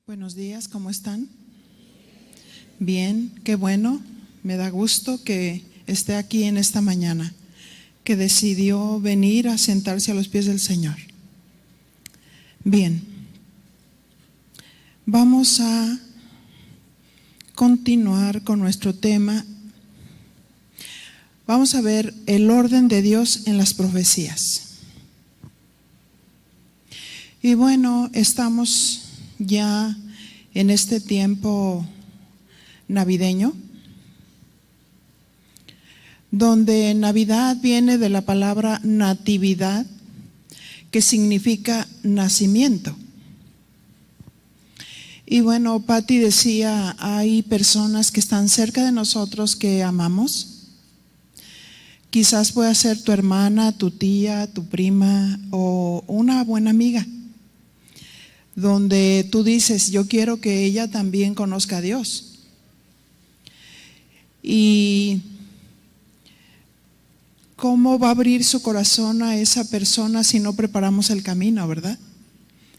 Buenos días, ¿cómo están? Bien, qué bueno, me da gusto que esté aquí en esta mañana, que decidió venir a sentarse a los pies del Señor. Bien, vamos a continuar con nuestro tema. Vamos a ver el orden de Dios en las profecías. Y bueno, estamos ya en este tiempo navideño, donde Navidad viene de la palabra natividad, que significa nacimiento. Y bueno, Patti decía, hay personas que están cerca de nosotros que amamos. Quizás pueda ser tu hermana, tu tía, tu prima o una buena amiga, donde tú dices, yo quiero que ella también conozca a Dios. Y ¿cómo va a abrir su corazón a esa persona si no preparamos el camino, verdad?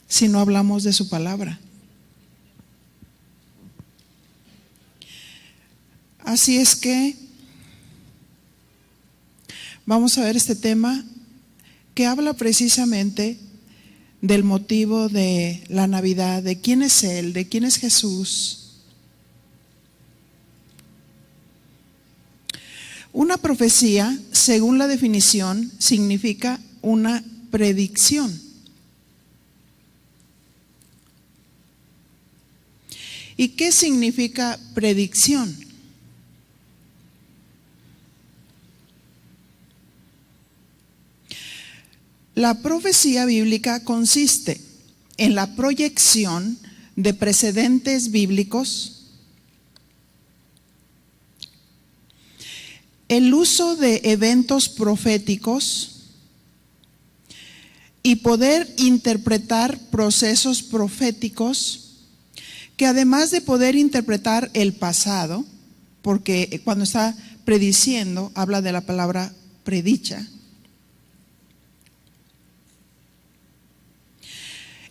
Si no hablamos de su palabra. Así es que vamos a ver este tema que habla precisamente del motivo de la Navidad, de quién es Él, de quién es Jesús. Una profecía, según la definición, significa una predicción. ¿Y qué significa predicción? La profecía bíblica consiste en la proyección de precedentes bíblicos, el uso de eventos proféticos y poder interpretar procesos proféticos que, además de poder interpretar el pasado, porque cuando está prediciendo habla de la palabra predicha,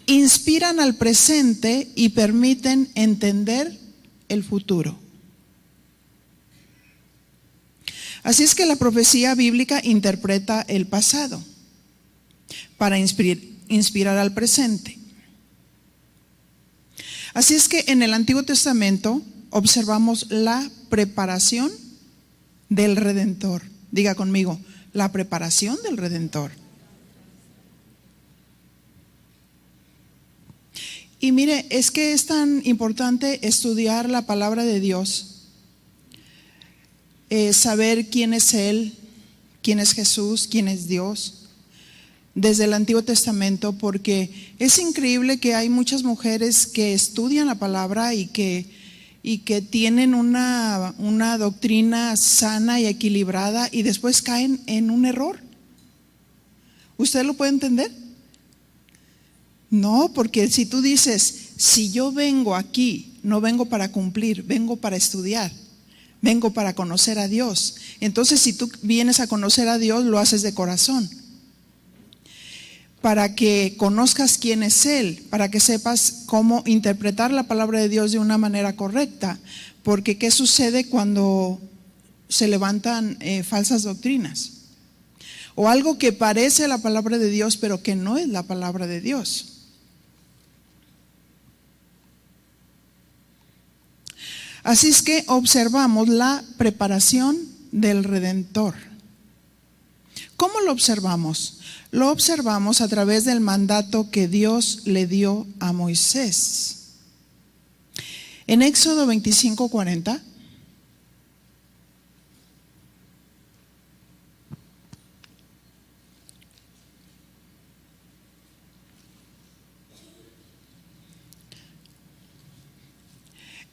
inspiran al presente y permiten entender el futuro. Así es que la profecía bíblica interpreta el pasado para inspirar al presente. Así es que en el Antiguo Testamento observamos la preparación del Redentor. Diga conmigo, la preparación del Redentor. Y mire, es que es tan importante estudiar la palabra de Dios, saber quién es Él, quién es Jesús, quién es Dios, desde el Antiguo Testamento, porque es increíble que hay muchas mujeres que estudian la palabra y que tienen una doctrina sana y equilibrada y después caen en un error. ¿Usted lo puede entender? No, porque si tú dices, si yo vengo aquí, no vengo para cumplir, vengo para estudiar, vengo para conocer a Dios. Entonces, si tú vienes a conocer a Dios, lo haces de corazón, para que conozcas quién es Él, para que sepas cómo interpretar la palabra de Dios de una manera correcta. Porque ¿qué sucede cuando se levantan falsas doctrinas? O algo que parece la palabra de Dios, pero que no es la palabra de Dios. Así es que observamos la preparación del Redentor. ¿Cómo lo observamos? Lo observamos a través del mandato que Dios le dio a Moisés. En Éxodo 25:40.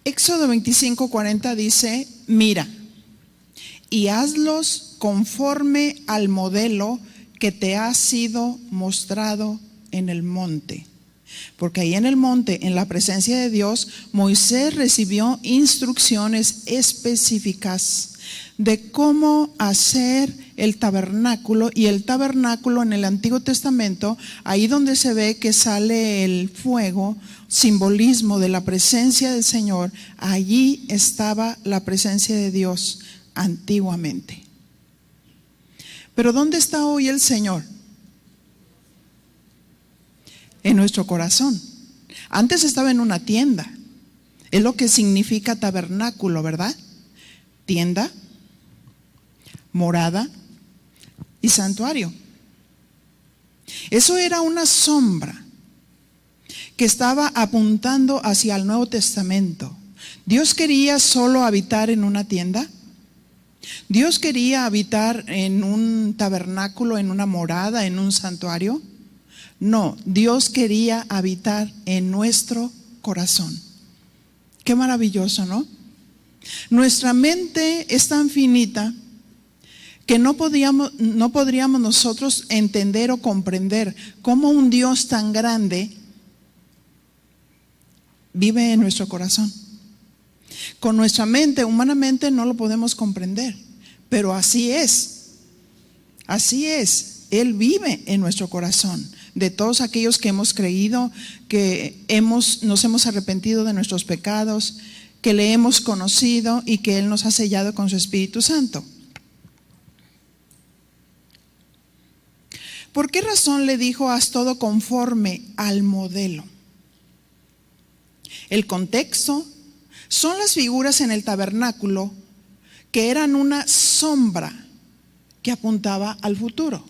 Éxodo 25:40 dice, mira, y hazlos conforme al modelo que te ha sido mostrado en el monte. Porque ahí en el monte, en la presencia de Dios, Moisés recibió instrucciones específicas de cómo hacer el tabernáculo, y el tabernáculo en el Antiguo Testamento, ahí donde se ve que sale el fuego, simbolismo de la presencia del Señor, allí estaba la presencia de Dios antiguamente. Pero ¿dónde está hoy el Señor? En nuestro corazón. Antes estaba en una tienda. Es lo que significa tabernáculo, ¿verdad? Tienda, morada y santuario. Eso era una sombra que estaba apuntando hacia el Nuevo Testamento. ¿Dios quería solo habitar en una tienda? ¿Dios quería habitar en un tabernáculo, en una morada, en un santuario? No, Dios quería habitar en nuestro corazón. Qué maravilloso, ¿no? Nuestra mente es tan finita que no podríamos nosotros entender o comprender cómo un Dios tan grande vive en nuestro corazón. Con nuestra mente, humanamente, no lo podemos comprender, pero así es. Así es, Él vive en nuestro corazón. De todos aquellos que hemos creído, que nos hemos arrepentido de nuestros pecados, que le hemos conocido y que Él nos ha sellado con su Espíritu Santo. ¿Por qué razón le dijo: haz todo conforme al modelo? El contexto son las figuras en el tabernáculo que eran una sombra que apuntaba al futuro.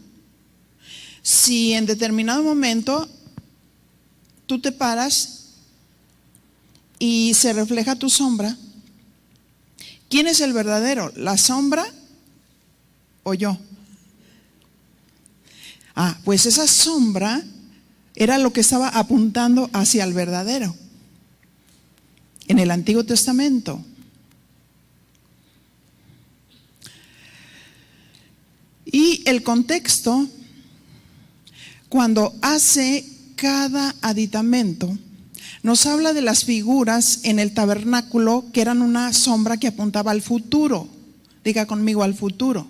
Si en determinado momento tú te paras y se refleja tu sombra, ¿quién es el verdadero? ¿La sombra o yo? Pues esa sombra era lo que estaba apuntando hacia el verdadero en el Antiguo Testamento. Y el contexto, cuando hace cada aditamento, nos habla de las figuras en el tabernáculo que eran una sombra que apuntaba al futuro. Diga conmigo: al futuro,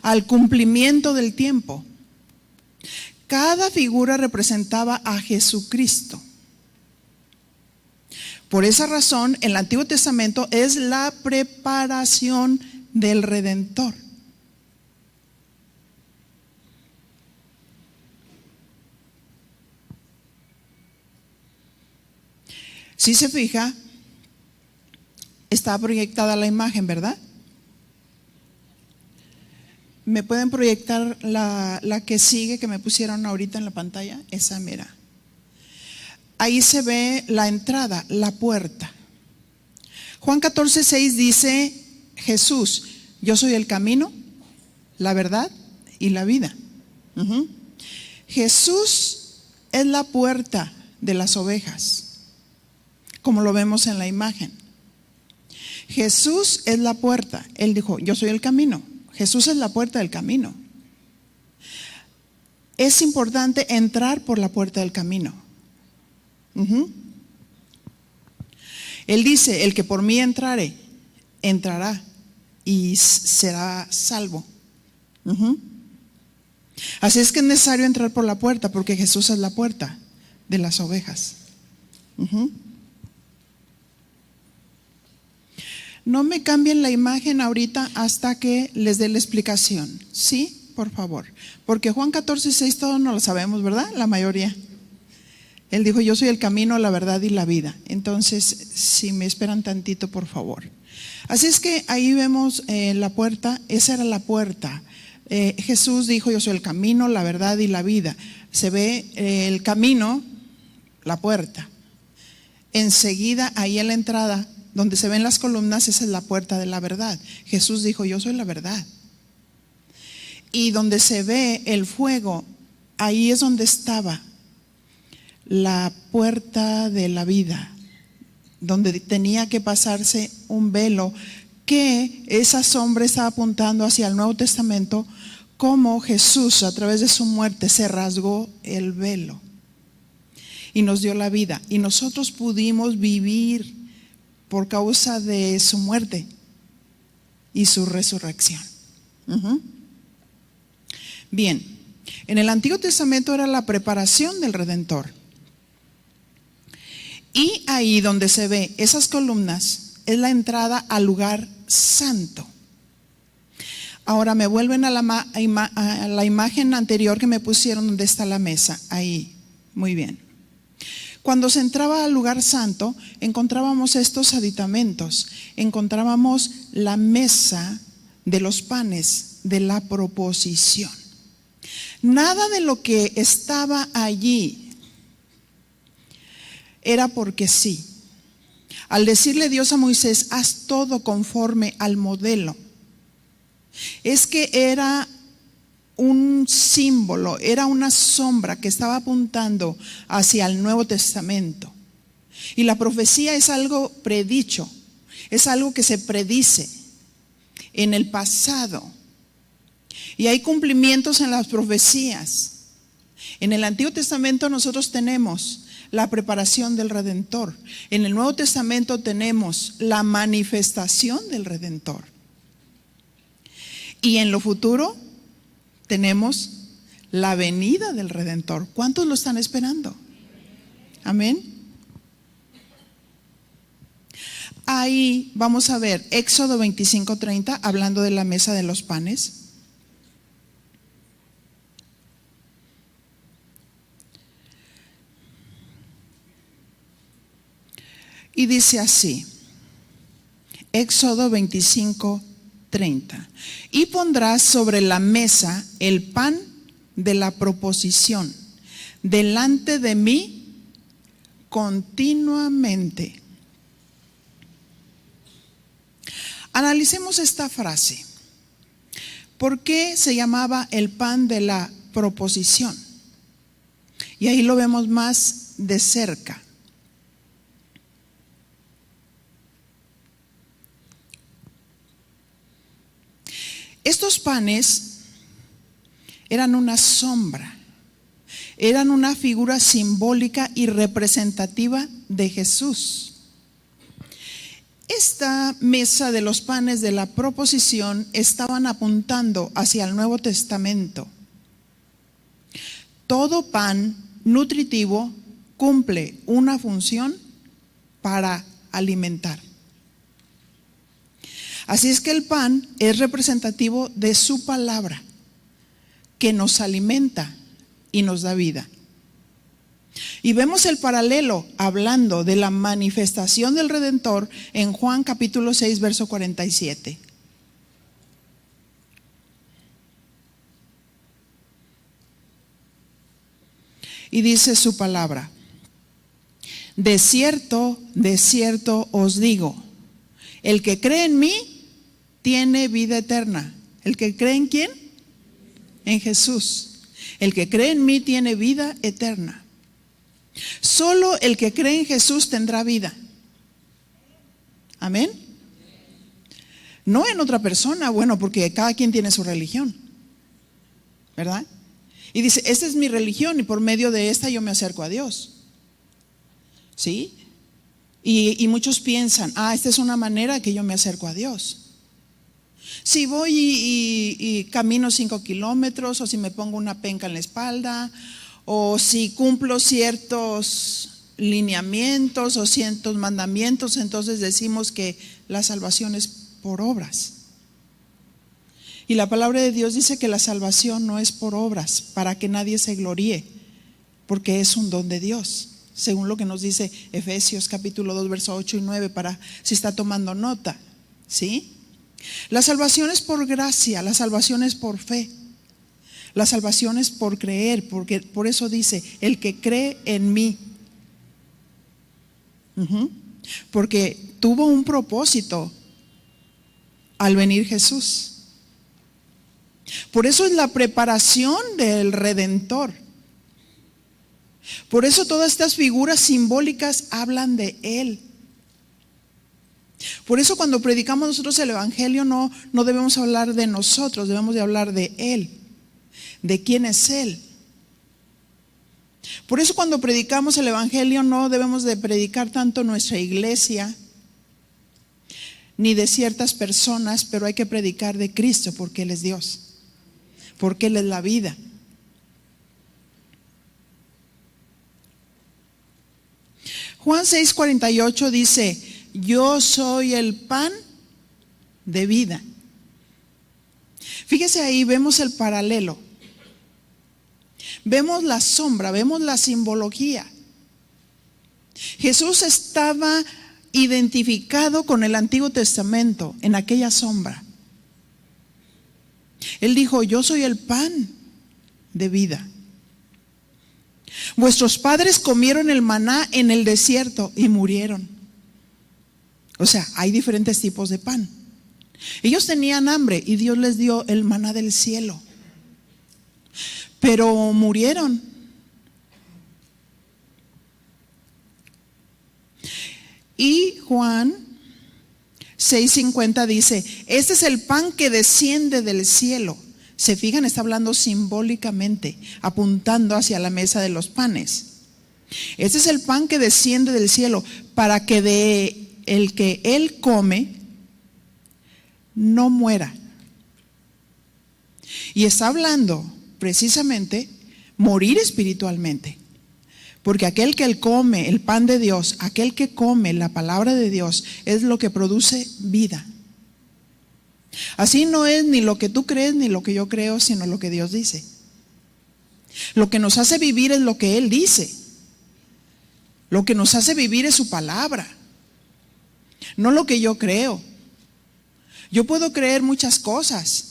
al cumplimiento del tiempo. Cada figura representaba a Jesucristo. Por esa razón, el Antiguo Testamento es la preparación del Redentor. Si se fija, está proyectada la imagen, ¿verdad? ¿Me pueden proyectar la que sigue, que me pusieron ahorita en la pantalla? Esa, mira. Ahí se ve la entrada, la puerta. Juan 14:6 dice Jesús: yo soy el camino, la verdad y la vida. Jesús es la puerta de las ovejas, como lo vemos en la imagen. Jesús es la puerta. Él dijo: yo soy el camino. Jesús es la puerta del camino. Es importante entrar por la puerta del camino. Él dice: el que por mí entrare, entrará y será salvo. Así es que es necesario entrar por la puerta, porque Jesús es la puerta de las ovejas. No me cambien la imagen ahorita hasta que les dé la explicación, ¿sí? Por favor, porque Juan 14:6 todos no lo sabemos, ¿verdad? La mayoría. Él dijo: yo soy el camino, la verdad y la vida. Entonces, si me esperan tantito, por favor. Así es que ahí vemos la puerta. Esa era la puerta. Jesús dijo: yo soy el camino, la verdad y la vida. Se ve el camino, la puerta. Enseguida, ahí en la entrada, donde se ven las columnas, esa es la puerta de la verdad. Jesús dijo: yo soy la verdad. Y donde se ve el fuego, ahí es donde estaba la puerta de la vida, donde tenía que pasarse un velo, que esa sombra estaba apuntando hacia el Nuevo Testamento, como Jesús a través de su muerte se rasgó el velo y nos dio la vida, y nosotros pudimos vivir por causa de su muerte y su resurrección. Bien, en el Antiguo Testamento era la preparación del Redentor. Y ahí donde se ve esas columnas es la entrada al lugar santo. Ahora me vuelven a la imagen anterior que me pusieron donde está la mesa. Ahí, muy bien. Cuando se entraba al lugar santo, encontrábamos estos aditamentos. Encontrábamos la mesa de los panes de la proposición. Nada de lo que estaba allí era porque sí. Al decirle Dios a Moisés, haz todo conforme al modelo, es que era un símbolo, era una sombra que estaba apuntando hacia el Nuevo Testamento. Y la profecía es algo predicho, es algo que se predice en el pasado. Y hay cumplimientos en las profecías. En el Antiguo Testamento nosotros tenemos la preparación del Redentor. En el Nuevo Testamento tenemos la manifestación del Redentor. Y en lo futuro tenemos la venida del Redentor. ¿Cuántos lo están esperando? Amén. Ahí vamos a ver Éxodo 25:30, hablando de la mesa de los panes. Y dice así, Éxodo 25:30, y pondrás sobre la mesa el pan de la proposición delante de mí continuamente. Analicemos esta frase. ¿Por qué se llamaba el pan de la proposición? Y ahí lo vemos más de cerca. Estos panes eran una sombra, eran una figura simbólica y representativa de Jesús. Esta mesa de los panes de la proposición estaban apuntando hacia el Nuevo Testamento. Todo pan nutritivo cumple una función para alimentar. Así es que el pan es representativo de su palabra, que nos alimenta y nos da vida. Y vemos el paralelo hablando de la manifestación del Redentor en Juan capítulo 6, verso 47. Y dice su palabra: de cierto os digo, el que cree en mí tiene vida eterna. ¿El que cree en quién? En Jesús. El que cree en mí tiene vida eterna. Solo el que cree en Jesús tendrá vida. Amén. No en otra persona, bueno, porque cada quien tiene su religión, ¿verdad? Y dice, esta es mi religión y por medio de esta yo me acerco a Dios. ¿Sí? Y muchos piensan, esta es una manera que yo me acerco a Dios. Si voy y camino 5 kilómetros, o si me pongo una penca en la espalda, o si cumplo ciertos lineamientos o ciertos mandamientos, entonces decimos que la salvación es por obras. Y la palabra de Dios dice que la salvación no es por obras, para que nadie se gloríe, porque es un don de Dios, según lo que nos dice Efesios capítulo 2, verso 8 y 9, para si está tomando nota, ¿sí? La salvación es por gracia, la salvación es por fe, la salvación es por creer, porque por eso dice, el que cree en mí. Porque tuvo un propósito al venir Jesús. Por eso es la preparación del Redentor. Por eso todas estas figuras simbólicas hablan de Él. Por eso cuando predicamos nosotros el Evangelio no debemos hablar de nosotros, debemos de hablar de Él, de quién es Él. Por eso cuando predicamos el Evangelio no debemos de predicar tanto nuestra iglesia ni de ciertas personas, pero hay que predicar de Cristo porque Él es Dios. porque Él es la vida. Juan 6:48 dice: yo soy el pan de vida. Fíjese ahí, vemos el paralelo, vemos la sombra, vemos la simbología. Jesús estaba identificado con el Antiguo Testamento en aquella sombra. Él dijo: yo soy el pan de vida. Vuestros padres comieron el maná en el desierto y murieron. O sea, hay diferentes tipos de pan. Ellos tenían hambre y Dios les dio el maná del cielo, pero murieron. Y Juan 6:50 dice: este es el pan que desciende del cielo. Se fijan, está hablando simbólicamente, apuntando hacia la mesa de los panes. Este es el pan que desciende del cielo, para que de el que él come no muera. Y está hablando precisamente morir espiritualmente, porque aquel que él come el pan de Dios, aquel que come la palabra de Dios, es lo que produce vida. Así no es ni lo que tú crees ni lo que yo creo, sino lo que Dios dice. Lo que nos hace vivir es lo que Él dice. Lo que nos hace vivir es su palabra, no lo que yo creo. Yo puedo creer muchas cosas,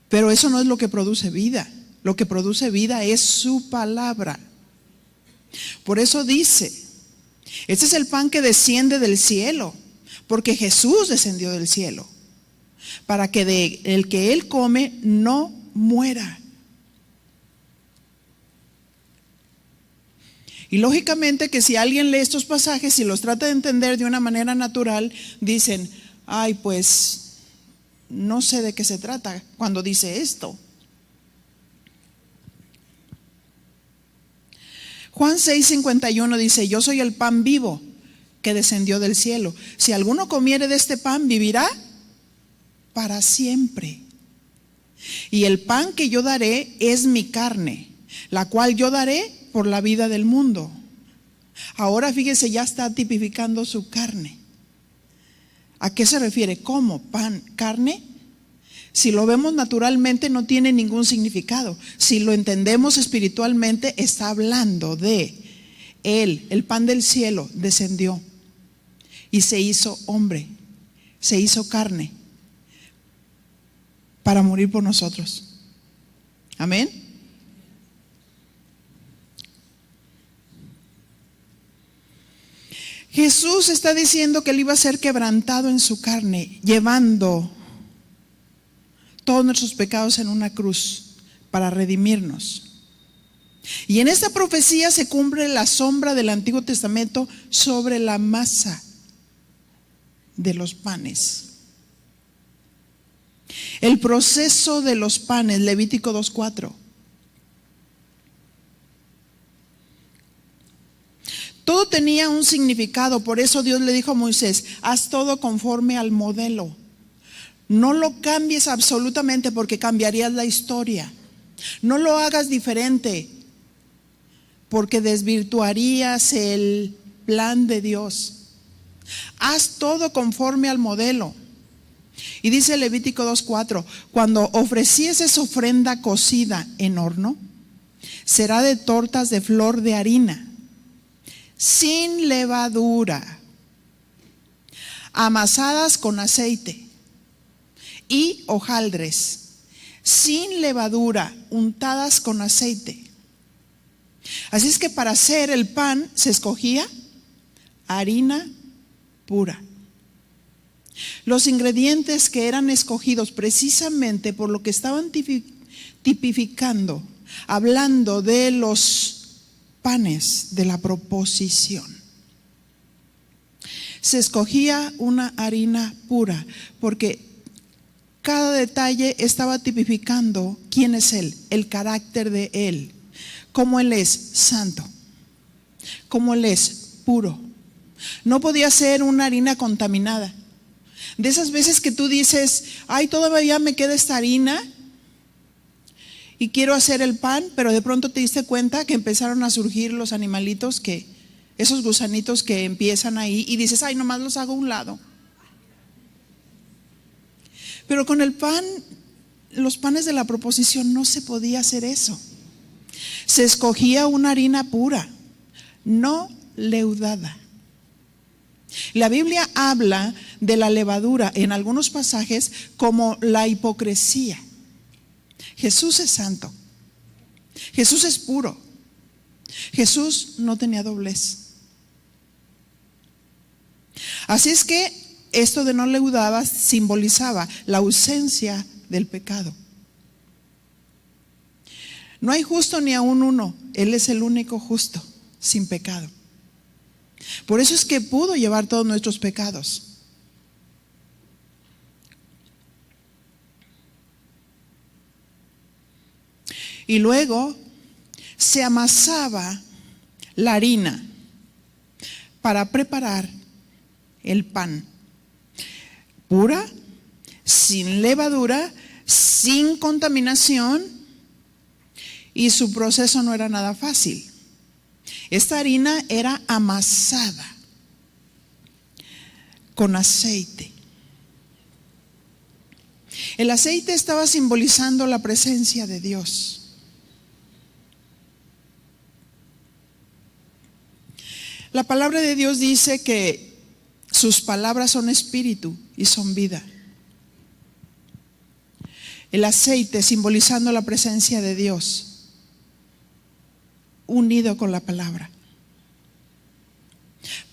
pero eso no es lo que produce vida. Lo que produce vida es su palabra. Por eso dice: este es el pan que desciende del cielo, porque Jesús descendió del cielo, para que de el que él come no muera. Y lógicamente que si alguien lee estos pasajes y los trata de entender de una manera natural, dicen: ay, pues no sé de qué se trata cuando dice esto. Juan 6:51 dice: yo soy el pan vivo que descendió del cielo. Si alguno comiere de este pan, vivirá para siempre. Y el pan que yo daré es mi carne, la cual yo daré por la vida del mundo. Ahora fíjese, ya está tipificando su carne. ¿A qué se refiere? ¿Cómo? ¿Pan? ¿Carne? Si lo vemos naturalmente no tiene ningún significado. Si lo entendemos espiritualmente, está hablando de Él, el pan del cielo, descendió y se hizo hombre, se hizo carne para morir por nosotros. Amén. Jesús está diciendo que Él iba a ser quebrantado en su carne, llevando todos nuestros pecados en una cruz para redimirnos. Y en esta profecía se cumple la sombra del Antiguo Testamento sobre la masa de los panes. El proceso de los panes, Levítico 2:4. Todo tenía un significado, por eso Dios le dijo a Moisés: haz todo conforme al modelo. No lo cambies absolutamente, porque cambiarías la historia. No lo hagas diferente, porque desvirtuarías el plan de Dios. Haz todo conforme al modelo. Y dice Levítico 2:4: cuando ofrecieses ofrenda cocida en horno, será de tortas de flor de harina, sin levadura, amasadas con aceite, y hojaldres, sin levadura, untadas con aceite. Así es que para hacer el pan se escogía harina pura. Los ingredientes que eran escogidos precisamente por lo que estaban tipificando, hablando de los panes de la proposición. Se escogía una harina pura porque cada detalle estaba tipificando quién es Él, el carácter de Él, cómo Él es santo, cómo Él es puro. No podía ser una harina contaminada. De esas veces que tú dices: ay, todavía me queda esta harina, y quiero hacer el pan, pero de pronto te diste cuenta que empezaron a surgir los animalitos, esos gusanitos que empiezan ahí, y dices, ay, nomás los hago a un lado. Pero con el pan, los panes de la proposición, no se podía hacer eso. Se escogía una harina pura, no leudada. La Biblia habla de la levadura en algunos pasajes como la hipocresía. Jesús es santo, Jesús es puro, Jesús no tenía doblez. Así es que esto de no leudada simbolizaba la ausencia del pecado. No hay justo ni aún uno, Él es el único justo, sin pecado. Por eso es que pudo llevar todos nuestros pecados. Y luego se amasaba la harina para preparar el pan. Pura, sin levadura, sin contaminación, y su proceso no era nada fácil. Esta harina era amasada con aceite. El aceite estaba simbolizando la presencia de Dios. La palabra de Dios dice que sus palabras son espíritu y son vida. El aceite simbolizando la presencia de Dios, unido con la palabra.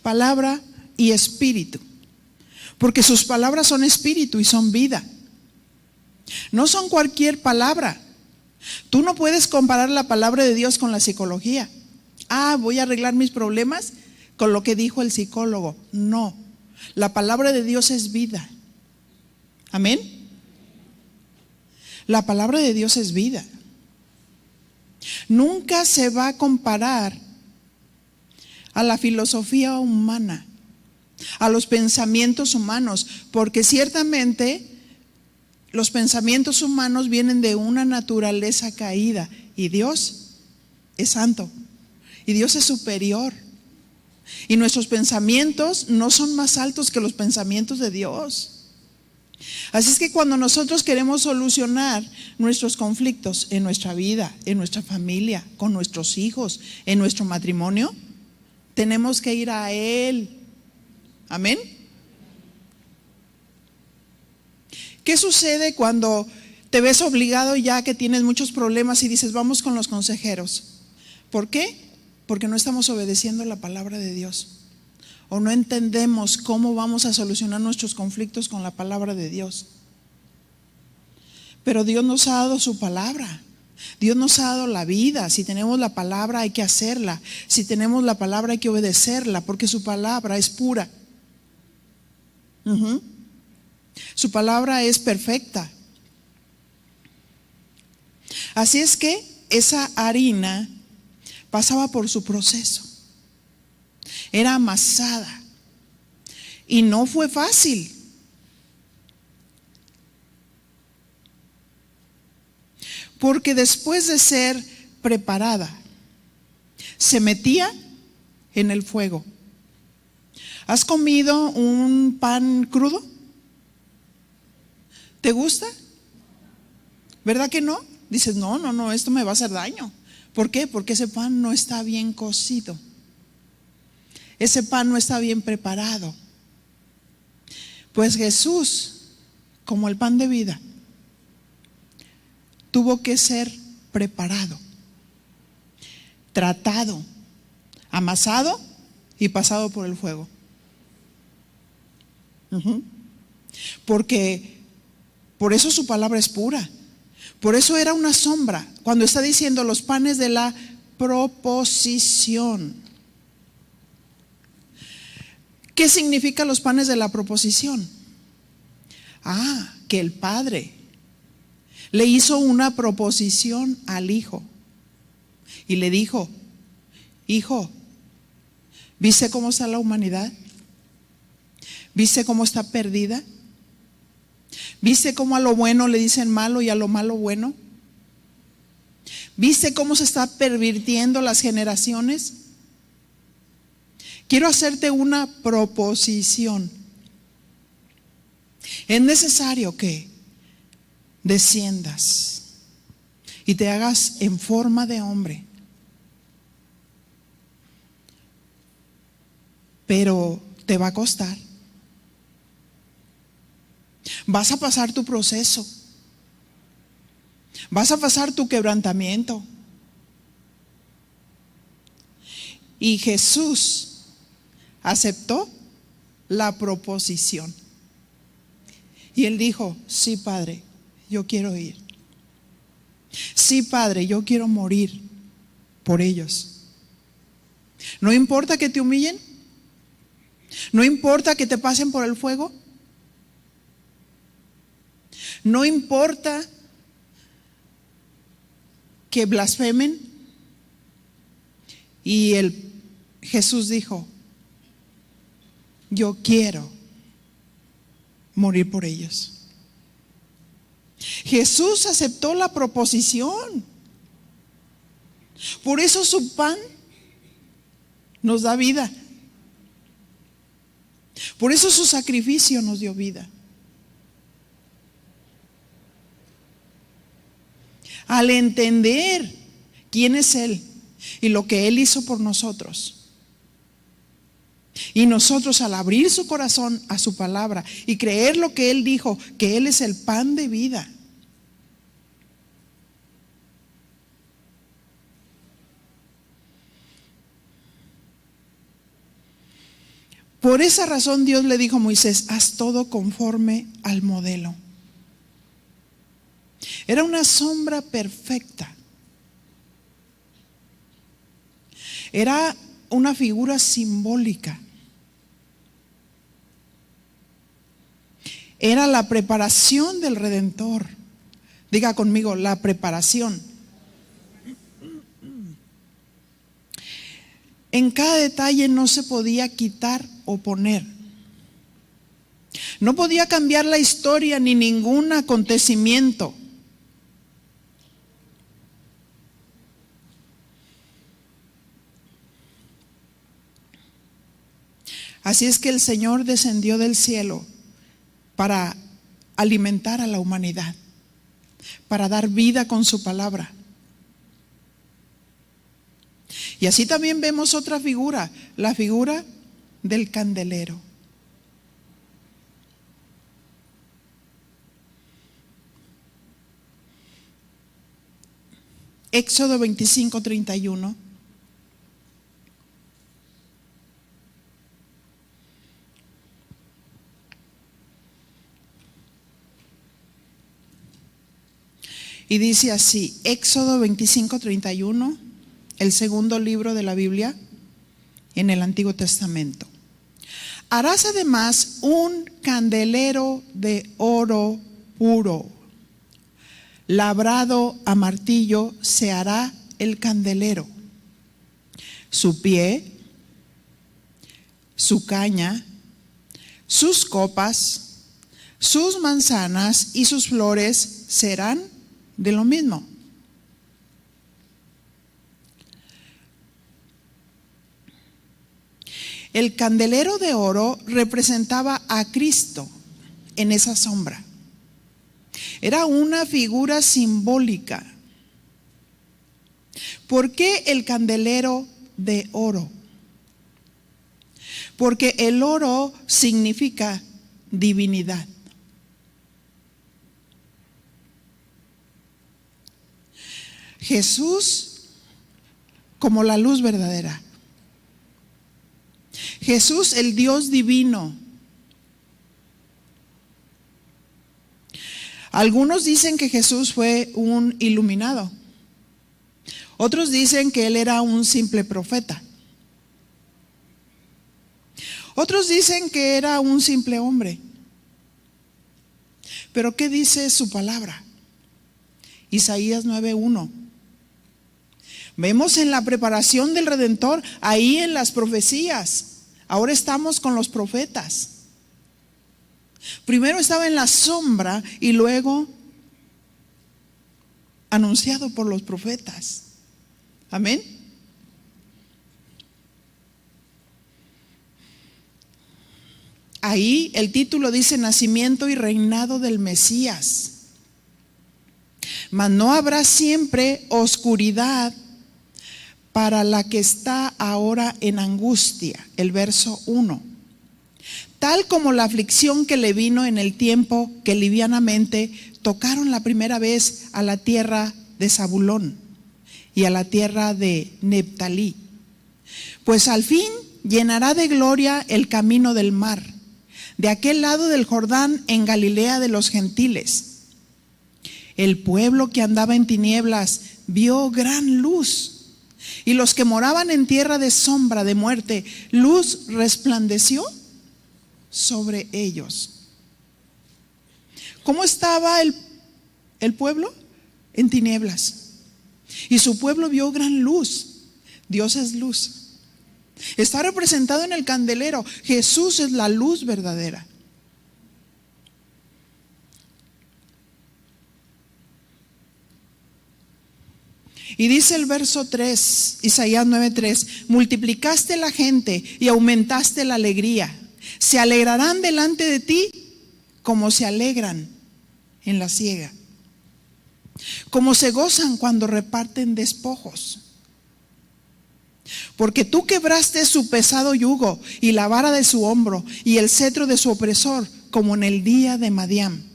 Palabra y espíritu, porque sus palabras son espíritu y son vida. No son cualquier palabra. Tú no puedes comparar la palabra de Dios con la psicología. Voy a arreglar mis problemas con lo que dijo el psicólogo. No, la palabra de Dios es vida. Amén. La palabra de Dios es vida. Nunca se va a comparar a la filosofía humana, a los pensamientos humanos, porque ciertamente los pensamientos humanos vienen de una naturaleza caída, y Dios es santo, y Dios es superior, y nuestros pensamientos no son más altos que los pensamientos de Dios. Así es que cuando nosotros queremos solucionar nuestros conflictos en nuestra vida, en nuestra familia, con nuestros hijos, en nuestro matrimonio, tenemos que ir a Él. Amén. ¿Qué sucede cuando te ves obligado ya que tienes muchos problemas y dices, vamos con los consejeros? ¿Por qué? Porque no estamos obedeciendo la palabra de Dios, o no entendemos cómo vamos a solucionar nuestros conflictos con la palabra de Dios. Pero Dios nos ha dado su palabra, Dios nos ha dado la vida. Si tenemos la palabra hay que hacerla, si tenemos la palabra hay que obedecerla, porque su palabra es pura. Su palabra es perfecta. Así es que esa harina pasaba por su proceso. Era amasada y no fue fácil. Porque después de ser preparada, se metía en el fuego. ¿Has comido un pan crudo? ¿Te gusta? ¿Verdad que no? Dices, no, esto me va a hacer daño. ¿Por qué? Porque ese pan no está bien cocido. Ese pan no está bien preparado. Pues Jesús, como el pan de vida, tuvo que ser preparado, tratado, amasado y pasado por el fuego. Porque por eso su palabra es pura. Por eso era una sombra. Cuando está diciendo los panes de la proposición. ¿Qué significa los panes de la proposición? Que el Padre le hizo una proposición al Hijo y le dijo, hijo, ¿viste cómo está la humanidad? ¿Viste cómo está perdida? ¿Viste cómo a lo bueno le dicen malo y a lo malo bueno? ¿Viste cómo se está pervirtiendo las generaciones? Quiero hacerte una proposición. Es necesario que desciendas y te hagas en forma de hombre. Pero te va a costar. Vas a pasar tu proceso. Vas a pasar tu quebrantamiento. Y Jesús aceptó la proposición. Y él dijo: sí, Padre, yo quiero ir. Sí, Padre, yo quiero morir por ellos. No importa que te humillen. No importa que te pasen por el fuego. No importa que blasfemen. Y Jesús dijo: yo quiero morir por ellos. Jesús aceptó la proposición. Por eso su pan nos da vida. Por eso su sacrificio nos dio vida. Al entender quién es Él y lo que Él hizo por nosotros, y nosotros al abrir su corazón a su palabra y creer lo que Él dijo, que Él es el pan de vida, por esa razón Dios le dijo a Moisés: haz todo conforme al modelo. Era una sombra perfecta. Era una figura simbólica. Era la preparación del Redentor. Diga conmigo: la preparación. En cada detalle no se podía quitar o poner. No podía cambiar la historia ni ningún acontecimiento. Así es que el Señor descendió del cielo para alimentar a la humanidad, para dar vida con su palabra. Y así también vemos otra figura, la figura del candelero. Éxodo 25:31. Y dice así, Éxodo 25:31, el segundo libro de la Biblia en el Antiguo Testamento. Harás además un candelero de oro puro. Labrado a martillo se hará el candelero. Su pie, su caña, sus copas, sus manzanas y sus flores serán de lo mismo. El candelero de oro representaba a Cristo en esa sombra. Era una figura simbólica. ¿Por qué el candelero de oro? Porque el oro significa divinidad. Jesús como la luz verdadera. Jesús, el Dios divino. Algunos dicen que Jesús fue un iluminado. Otros dicen que Él era un simple profeta. Otros dicen que era un simple hombre. Pero ¿qué dice su palabra? Isaías 9:1. Vemos en la preparación del Redentor, ahí en las profecías. Ahora estamos con los profetas. Primero estaba en la sombra y luego anunciado por los profetas. Amén. Ahí el título dice nacimiento y reinado del Mesías. Mas no habrá siempre oscuridad para la que está ahora en angustia. El verso 1. Tal como la aflicción que le vino en el tiempo que livianamente tocaron la primera vez a la tierra de Zabulón y a la tierra de Neftalí. Pues al fin llenará de gloria el camino del mar, de aquel lado del Jordán en Galilea de los gentiles. El pueblo que andaba en tinieblas vio gran luz, y los que moraban en tierra de sombra de muerte, luz resplandeció sobre ellos. ¿Cómo estaba el pueblo? En tinieblas. Y su pueblo vio gran luz. Dios es luz. Está representado en el candelero. Jesús es la luz verdadera. Y dice el verso 3, Isaías 9:3, multiplicaste la gente y aumentaste la alegría. Se alegrarán delante de ti como se alegran en la siega, como se gozan cuando reparten despojos. Porque tú quebraste su pesado yugo y la vara de su hombro y el cetro de su opresor, como en el día de Madián.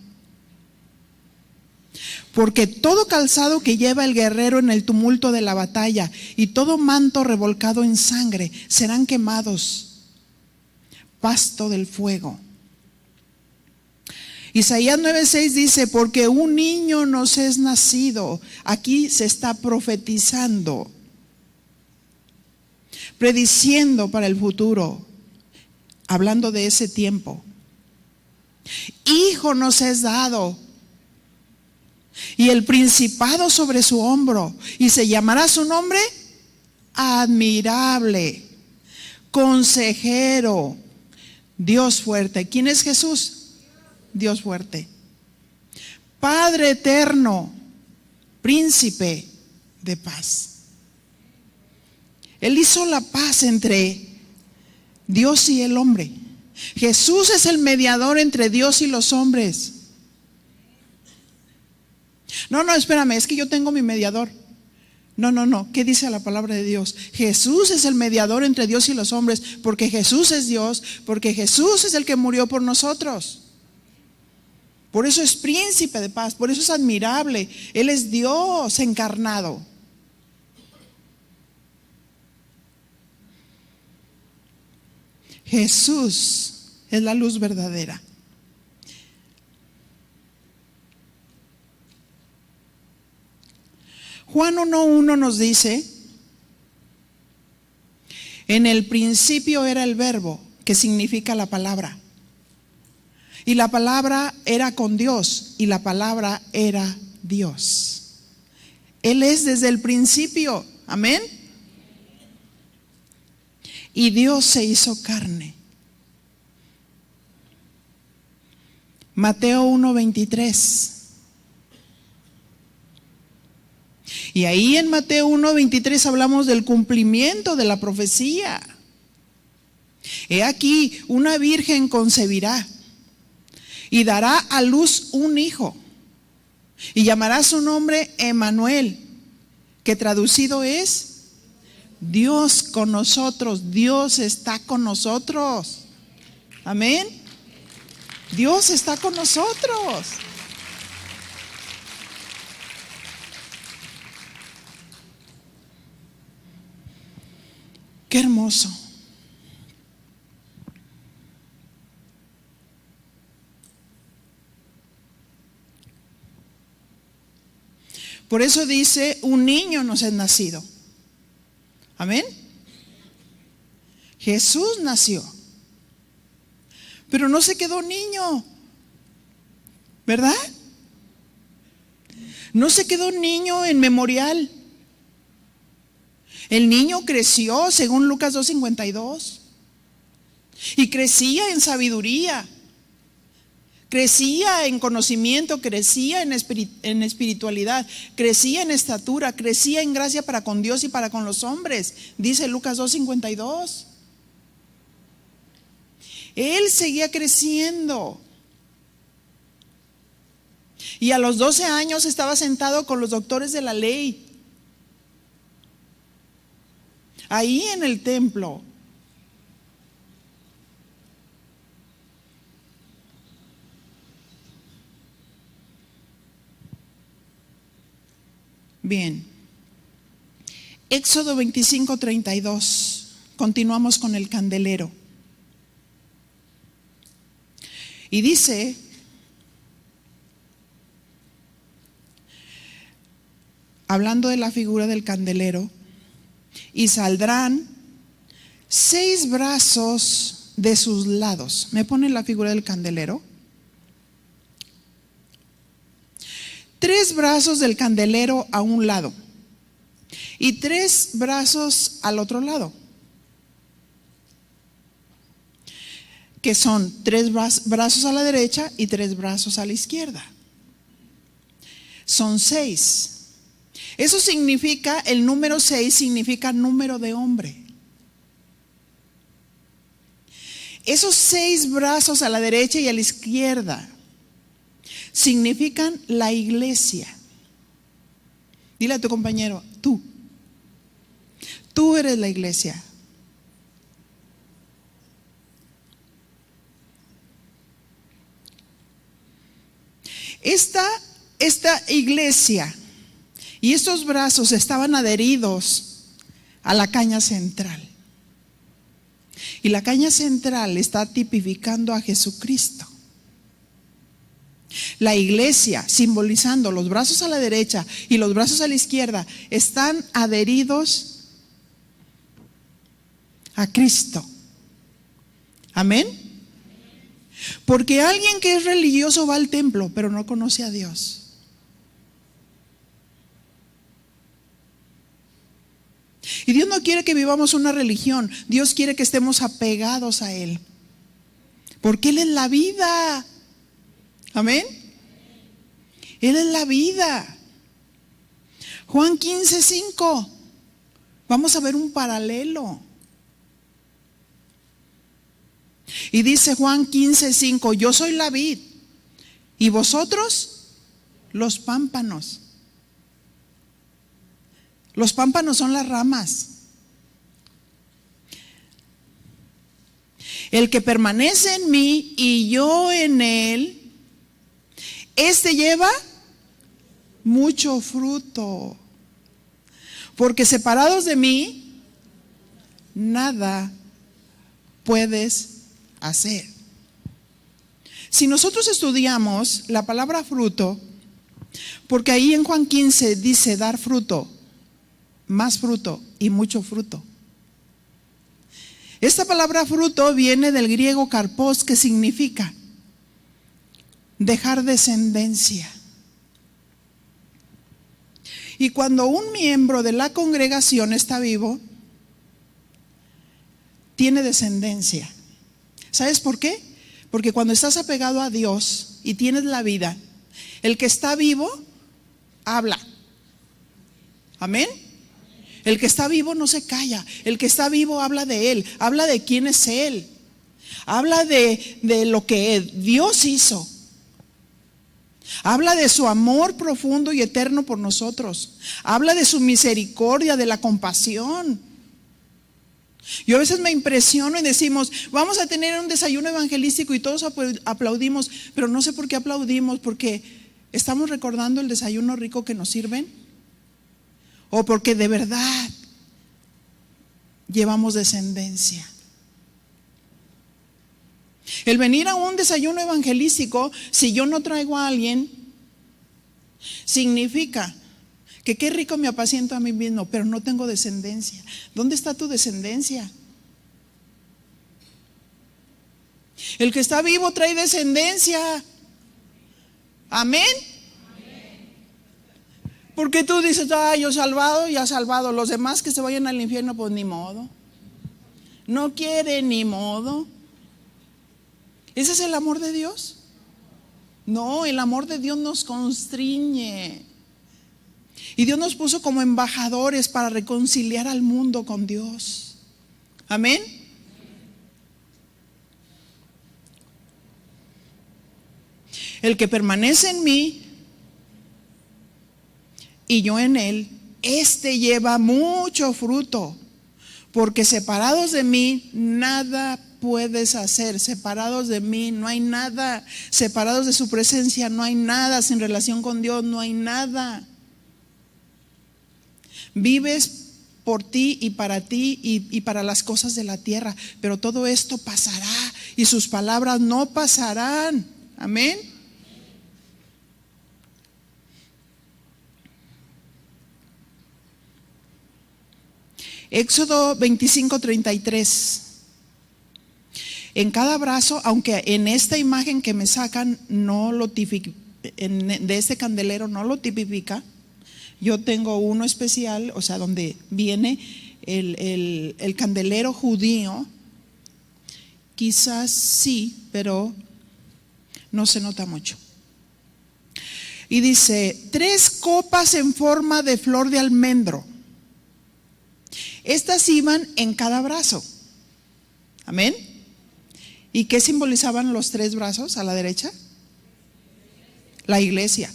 Porque todo calzado que lleva el guerrero en el tumulto de la batalla y todo manto revolcado en sangre serán quemados, pasto del fuego. Isaías 9:6 dice, porque un niño nos es nacido. Aquí se está profetizando, prediciendo para el futuro, hablando de ese tiempo. Hijo nos es dado, y el principado sobre su hombro, y se llamará su nombre admirable, consejero, Dios fuerte. ¿Quién es Jesús? Dios fuerte. Padre eterno, príncipe de paz. Él hizo la paz entre Dios y el hombre. Jesús es el mediador entre Dios y los hombres. No, espérame, es que yo tengo mi mediador. No, ¿qué dice la palabra de Dios? Jesús es el mediador entre Dios y los hombres, porque Jesús es Dios, porque Jesús es el que murió por nosotros. Por eso es príncipe de paz, por eso es admirable. Él es Dios encarnado. Jesús es la luz verdadera. Juan 1:1 nos dice, en el principio era el verbo, que significa la palabra. Y la palabra era con Dios, y la palabra era Dios. Él es desde el principio, amén. Y Dios se hizo carne. Mateo 1:23. Y ahí en Mateo 1:23 hablamos del cumplimiento de la profecía. He aquí, una virgen concebirá y dará a luz un hijo, y llamará su nombre Emmanuel, que traducido es Dios con nosotros. Dios está con nosotros. Amén. Dios está con nosotros. Qué hermoso. Por eso dice, un niño nos es nacido. Amén. Jesús nació, pero no se quedó niño, ¿verdad? No se quedó niño en memorial. El niño creció, según Lucas 2:52, y crecía en sabiduría, crecía en conocimiento, crecía en espiritualidad, crecía en estatura, crecía en gracia para con Dios y para con los hombres, dice Lucas 2:52. Él seguía creciendo. Y a los 12 años estaba sentado con los doctores de la ley, ahí en el templo. Bien, Éxodo 25:32, continuamos con el candelero. Y dice, hablando de la figura del candelero, y saldrán 6 brazos de sus lados. ¿Me ponen la figura del candelero? 3 brazos del candelero a un lado y 3 brazos al otro lado, que son 3 brazos a la derecha y 3 brazos a la izquierda. Son 6. Eso significa, el número 6 significa número de hombre. Esos 6 brazos a la derecha y a la izquierda significan la iglesia. Dile a tu compañero, tú eres la iglesia. Esta iglesia y estos brazos estaban adheridos a la caña central. Y la caña central está tipificando a Jesucristo. La iglesia, simbolizando los brazos a la derecha y los brazos a la izquierda, están adheridos a Cristo. Amén. Porque alguien que es religioso va al templo, pero no conoce a Dios. Y Dios no quiere que vivamos una religión. Dios quiere que estemos apegados a Él, porque Él es la vida. Amén. Él es la vida. Juan 15:5. Vamos a ver un paralelo. Y dice Juan 15:5, yo soy la vid y vosotros los pámpanos. Los pámpanos son las ramas. El que permanece en mí y yo en él, este lleva mucho fruto. Porque separados de mí, nada puedes hacer. Si nosotros estudiamos la palabra fruto, porque ahí en Juan 15 dice dar fruto, más fruto y mucho fruto. Esta palabra fruto viene del griego karpos, que significa dejar descendencia. Y cuando un miembro de la congregación está vivo, tiene descendencia. ¿Sabes por qué? Porque cuando estás apegado a Dios y tienes la vida, el que está vivo habla. Amén. El que está vivo no se calla. El que está vivo habla de Él, habla de quién es Él, habla de lo que Dios hizo, habla de su amor profundo y eterno por nosotros, habla de su misericordia, de la compasión. Yo a veces me impresiono y decimos, vamos a tener un desayuno evangelístico y todos aplaudimos, pero no sé por qué aplaudimos, porque estamos recordando el desayuno rico que nos sirven, o porque de verdad llevamos descendencia. El venir a un desayuno evangelístico, si yo no traigo a alguien, significa que qué rico me apaciento a mí mismo, pero no tengo descendencia. ¿Dónde está tu descendencia? El que está vivo trae descendencia. Amén. Porque tú dices, yo salvado, ya salvado. Los demás que se vayan al infierno, pues ni modo. No quieren, ni modo. ¿Ese es el amor de Dios? No, el amor de Dios nos constriñe. Y Dios nos puso como embajadores para reconciliar al mundo con Dios. Amén. El que permanece en mí y yo en él, este lleva mucho fruto, porque separados de mí nada puedes hacer. Separados de mí no hay nada. Separados de su presencia no hay nada. Sin relación con Dios no hay nada. Vives por ti y para las cosas de la tierra, pero todo esto pasará y sus palabras no pasarán. Amén. Éxodo 25:33. En cada brazo, aunque en esta imagen que me sacan no lo de este candelero no lo tipifica. Yo tengo uno especial, o sea, donde viene el candelero judío. Quizás sí, pero no se nota mucho. Y dice, 3 copas en forma de flor de almendro. Estas iban en cada brazo. Amén. ¿Y qué simbolizaban los 3 brazos a la derecha? La iglesia.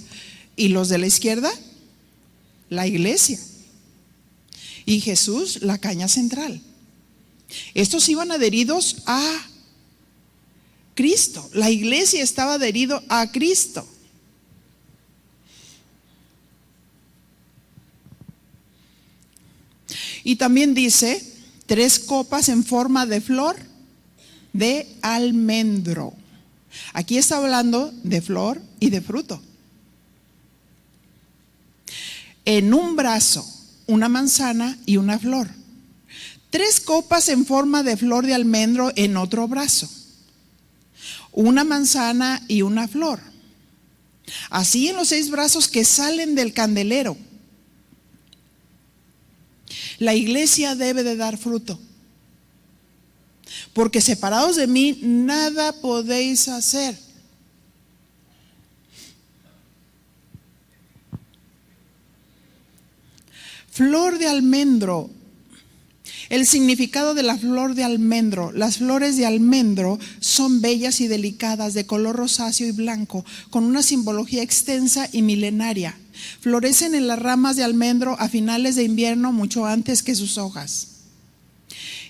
¿Y los de la izquierda? La iglesia. Y Jesús, la caña central. Estos iban adheridos a Cristo. La iglesia estaba adherido a Cristo. Y también dice 3 copas en forma de flor de almendro. Aquí está hablando de flor y de fruto. En un brazo, una manzana y una flor. 3 copas en forma de flor de almendro en otro brazo. Una manzana y una flor. Así en los 6 brazos que salen del candelero. La iglesia debe de dar fruto. Porque separados de mí nada podéis hacer. Flor de almendro. El significado de la flor de almendro. Las flores de almendro son bellas y delicadas, de color rosáceo y blanco, con una simbología extensa y milenaria. Florecen en las ramas de almendro a finales de invierno, mucho antes que sus hojas.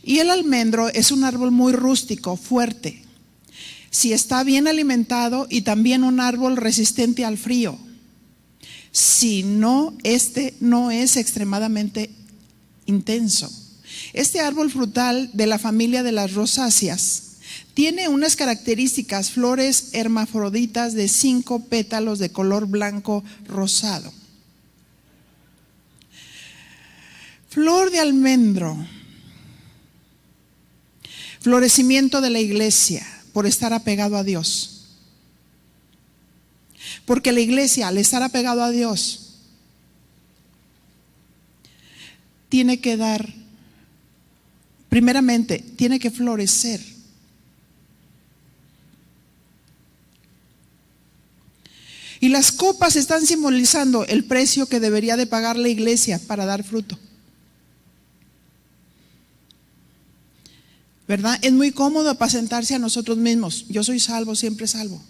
Y el almendro es un árbol muy rústico, fuerte, si está bien alimentado, y también un árbol resistente al frío. Si no, este no es extremadamente intenso. Este árbol frutal de la familia de las rosáceas tiene unas características: flores hermafroditas de 5 pétalos de color blanco rosado. Flor de almendro. Florecimiento de la iglesia por estar apegado a Dios. Porque la iglesia, al estar apegado a Dios, tiene que dar, primeramente, tiene que florecer. Y las copas están simbolizando el precio que debería de pagar la iglesia para dar fruto. ¿Verdad? Es muy cómodo apacentarse a nosotros mismos. Yo soy salvo, siempre salvo.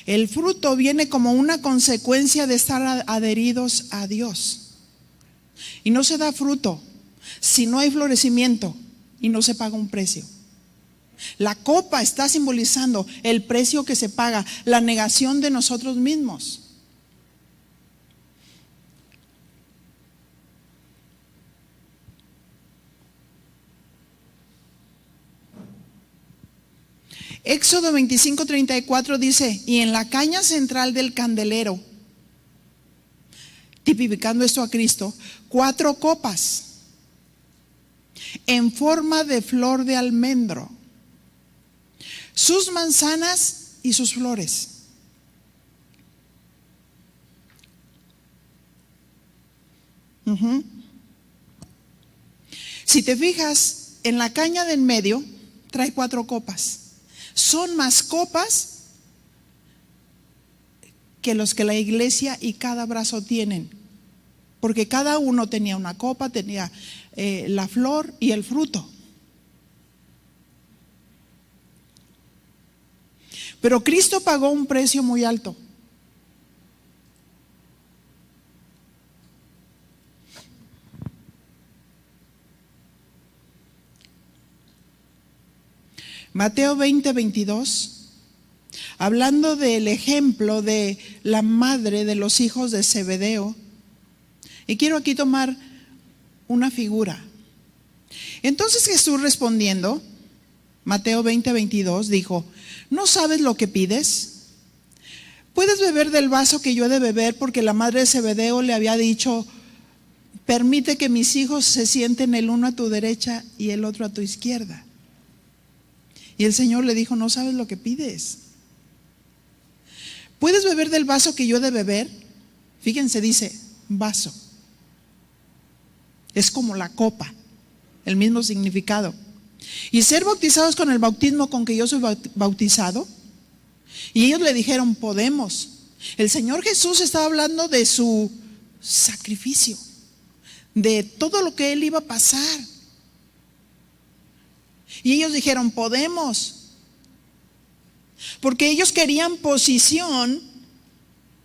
El fruto viene como una consecuencia de estar adheridos a Dios. Y no se da fruto si no hay florecimiento y no se paga un precio. La copa está simbolizando el precio que se paga, la negación de nosotros mismos. Éxodo 25:34 dice, y en la caña central del candelero, tipificando esto a Cristo, 4 copas en forma de flor de almendro, sus manzanas y sus flores. Si te fijas, en la caña de en medio trae 4 copas. Son más copas que los que la iglesia y cada brazo tienen, porque cada uno tenía una copa, tenía la flor y el fruto. Pero Cristo pagó un precio muy alto. Mateo 20:22, hablando del ejemplo de la madre de los hijos de Zebedeo. Y quiero aquí tomar una figura. Entonces Jesús respondiendo, Mateo 20:22, dijo: ¿no sabes lo que pides? ¿Puedes beber del vaso que yo he de beber? Porque la madre de Zebedeo le había dicho: permite que mis hijos se sienten el uno a tu derecha y el otro a tu izquierda. Y el Señor le dijo: no sabes lo que pides. ¿Puedes beber del vaso que yo he de beber? Fíjense, dice vaso. Es como la copa, el mismo significado. Y ser bautizados con el bautismo con que yo soy bautizado. Y ellos le dijeron: podemos. El Señor Jesús estaba hablando de su sacrificio, de todo lo que Él iba a pasar. Y ellos dijeron: podemos. Porque ellos querían posición,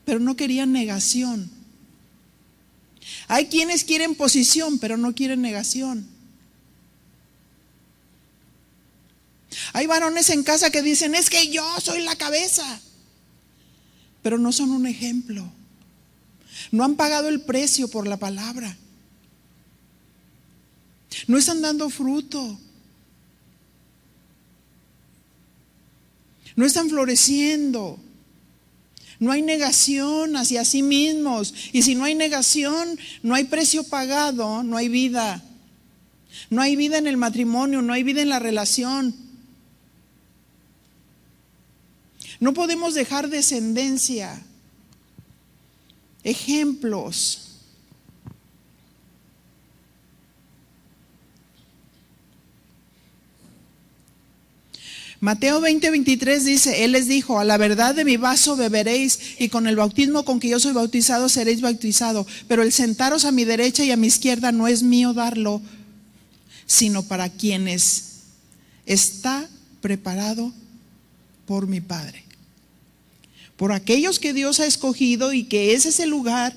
pero no querían negación. Hay quienes quieren posición, pero no quieren negación. Hay varones en casa que dicen: es que yo soy la cabeza, pero no son un ejemplo. No han pagado el precio por la palabra. No están dando fruto. No están floreciendo. No hay negación hacia sí mismos. Y si no hay negación, no hay precio pagado, no hay vida. No hay vida en el matrimonio, no hay vida en la relación. No podemos dejar descendencia, ejemplos. Mateo 20:23 dice: Él les dijo: a la verdad de mi vaso beberéis, y con el bautismo con que yo soy bautizado seréis bautizados. Pero el sentaros a mi derecha y a mi izquierda no es mío darlo, sino para quienes está preparado por mi Padre. Por aquellos que Dios ha escogido, y que ese es el lugar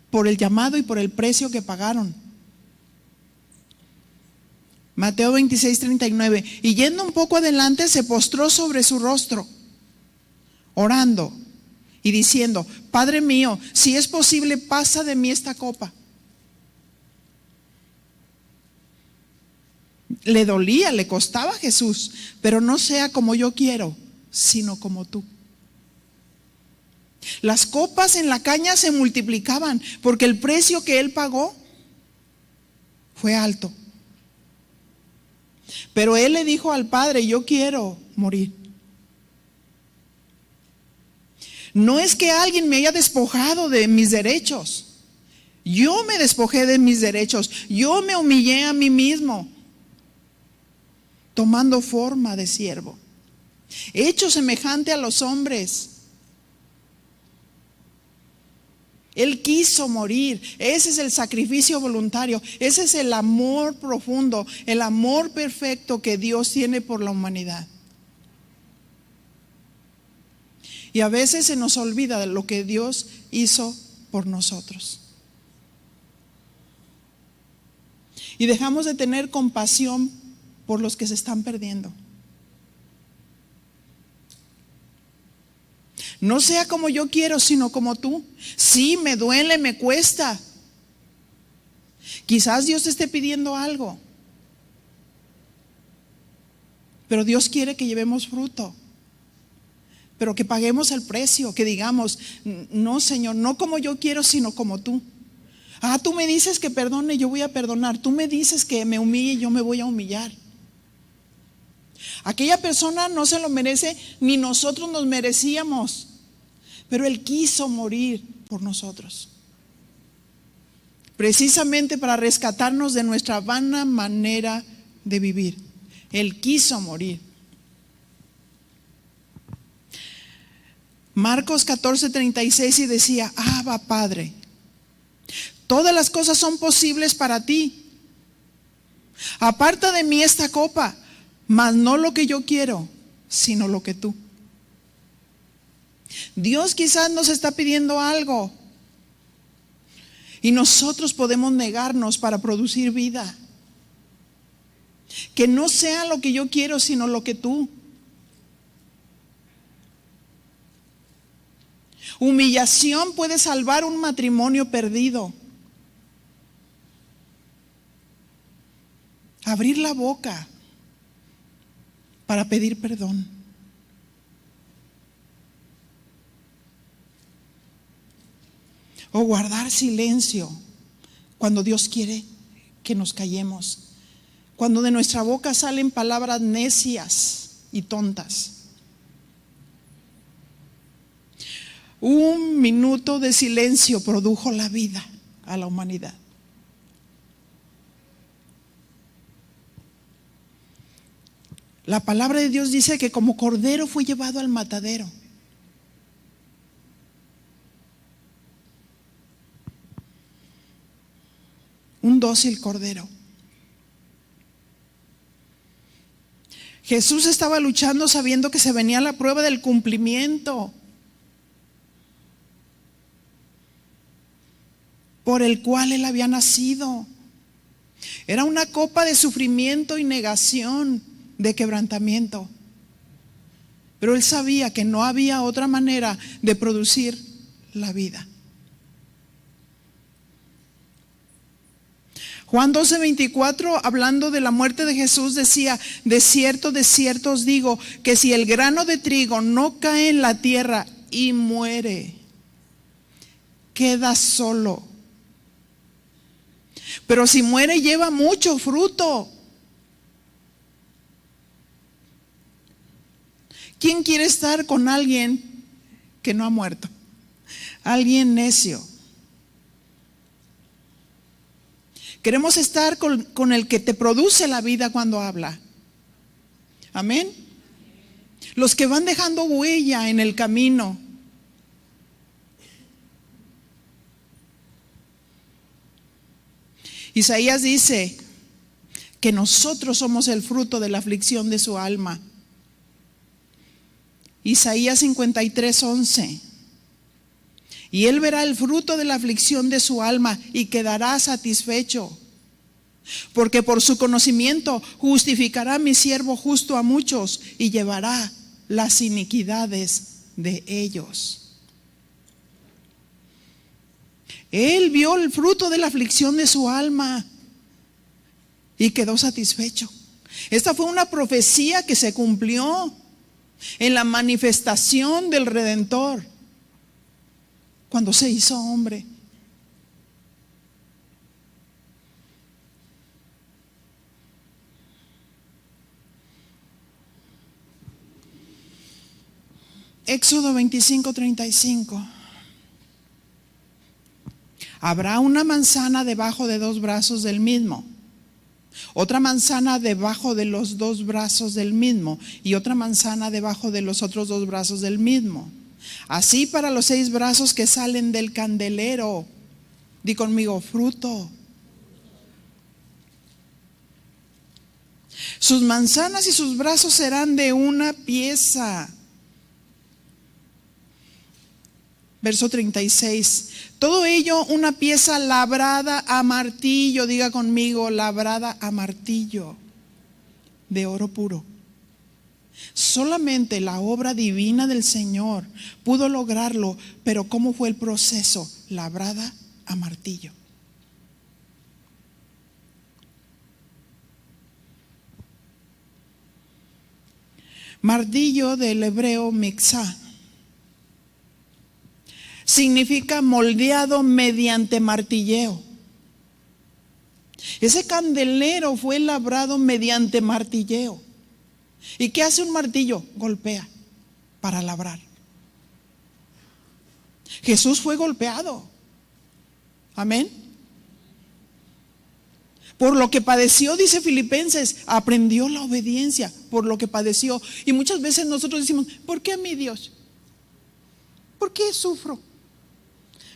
por el llamado y por el precio que pagaron. Mateo 26:39. Y yendo un poco adelante, se postró sobre su rostro, orando y diciendo: Padre mío, si es posible, pasa de mí esta copa. Le dolía, le costaba a Jesús, pero no sea como yo quiero, sino como tú. Las copas en la caña se multiplicaban, porque el precio que Él pagó fue alto. Pero Él le dijo al Padre: yo quiero morir. No es que alguien me haya despojado de mis derechos. Yo me despojé de mis derechos. Yo me humillé a mí mismo, tomando forma de siervo, hecho semejante a los hombres. Él quiso morir. Ese es el sacrificio voluntario. Ese es el amor profundo, el amor perfecto que Dios tiene por la humanidad. Y a veces se nos olvida de lo que Dios hizo por nosotros. Y dejamos de tener compasión por los que se están perdiendo. No sea como yo quiero, sino como tú. Sí, me duele, me cuesta. Quizás Dios te esté pidiendo algo, pero Dios quiere que llevemos fruto, pero que paguemos el precio, que digamos: no, Señor, no como yo quiero, sino como tú. Tú me dices que perdone, yo voy a perdonar. Tú me dices que me humille, yo me voy a humillar. Aquella persona no se lo merece, ni nosotros nos merecíamos, pero Él quiso morir por nosotros. precisamente para rescatarnos de nuestra vana manera de vivir. Él quiso morir. Marcos 14:36 y decía: Abba, Padre, todas las cosas son posibles para ti. Aparta de mí esta copa, mas no lo que yo quiero, sino lo que tú. Dios quizás nos está pidiendo algo y nosotros podemos negarnos para producir vida. Que no sea lo que yo quiero, sino lo que tú. Humillación puede salvar un matrimonio perdido. Abrir la boca para pedir perdón. O guardar silencio cuando Dios quiere que nos callemos. Cuando de nuestra boca salen palabras necias y tontas. Un minuto de silencio produjo la vida a la humanidad. La palabra de Dios dice que como cordero fue llevado al matadero. Un dócil cordero. Jesús estaba luchando sabiendo que se venía la prueba del cumplimiento por el cual Él había nacido. Era una copa de sufrimiento y negación, de quebrantamiento. Pero Él sabía que no había otra manera de producir la vida. Juan 12:24, hablando de la muerte de Jesús, decía: de cierto os digo, que si el grano de trigo no cae en la tierra y muere, queda solo. Pero si muere, lleva mucho fruto. ¿Quién quiere estar con alguien que no ha muerto? Alguien necio. Queremos estar con el que te produce la vida cuando habla. Amén. Los que van dejando huella en el camino. Isaías dice que nosotros somos el fruto de la aflicción de su alma. Isaías 53:11. Y él verá el fruto de la aflicción de su alma y quedará satisfecho. Porque por su conocimiento justificará mi siervo justo a muchos y llevará las iniquidades de ellos. Él vio el fruto de la aflicción de su alma y quedó satisfecho. Esta fue una profecía que se cumplió en la manifestación del Redentor, cuando se hizo hombre. Éxodo 25:35. Habrá una manzana debajo de 2 brazos del mismo, otra manzana debajo de los 2 brazos del mismo, y otra manzana debajo de los otros 2 brazos del mismo. Así para los 6 brazos que salen del candelero. Di conmigo: fruto. Sus manzanas y sus brazos serán de una pieza. Verso 36. Todo ello una pieza labrada a martillo. Diga conmigo: labrada a martillo, de oro puro. Solamente la obra divina del Señor pudo lograrlo. Pero ¿cómo fue el proceso? Labrada a martillo. Martillo del hebreo mixá significa moldeado mediante martilleo. Ese candelero fue labrado mediante martilleo. ¿Y qué hace un martillo? Golpea para labrar. Jesús fue golpeado. Amén. Por lo que padeció, dice Filipenses, aprendió la obediencia, por lo que padeció. Y muchas veces nosotros decimos, ¿por qué a mí, Dios? ¿Por qué sufro?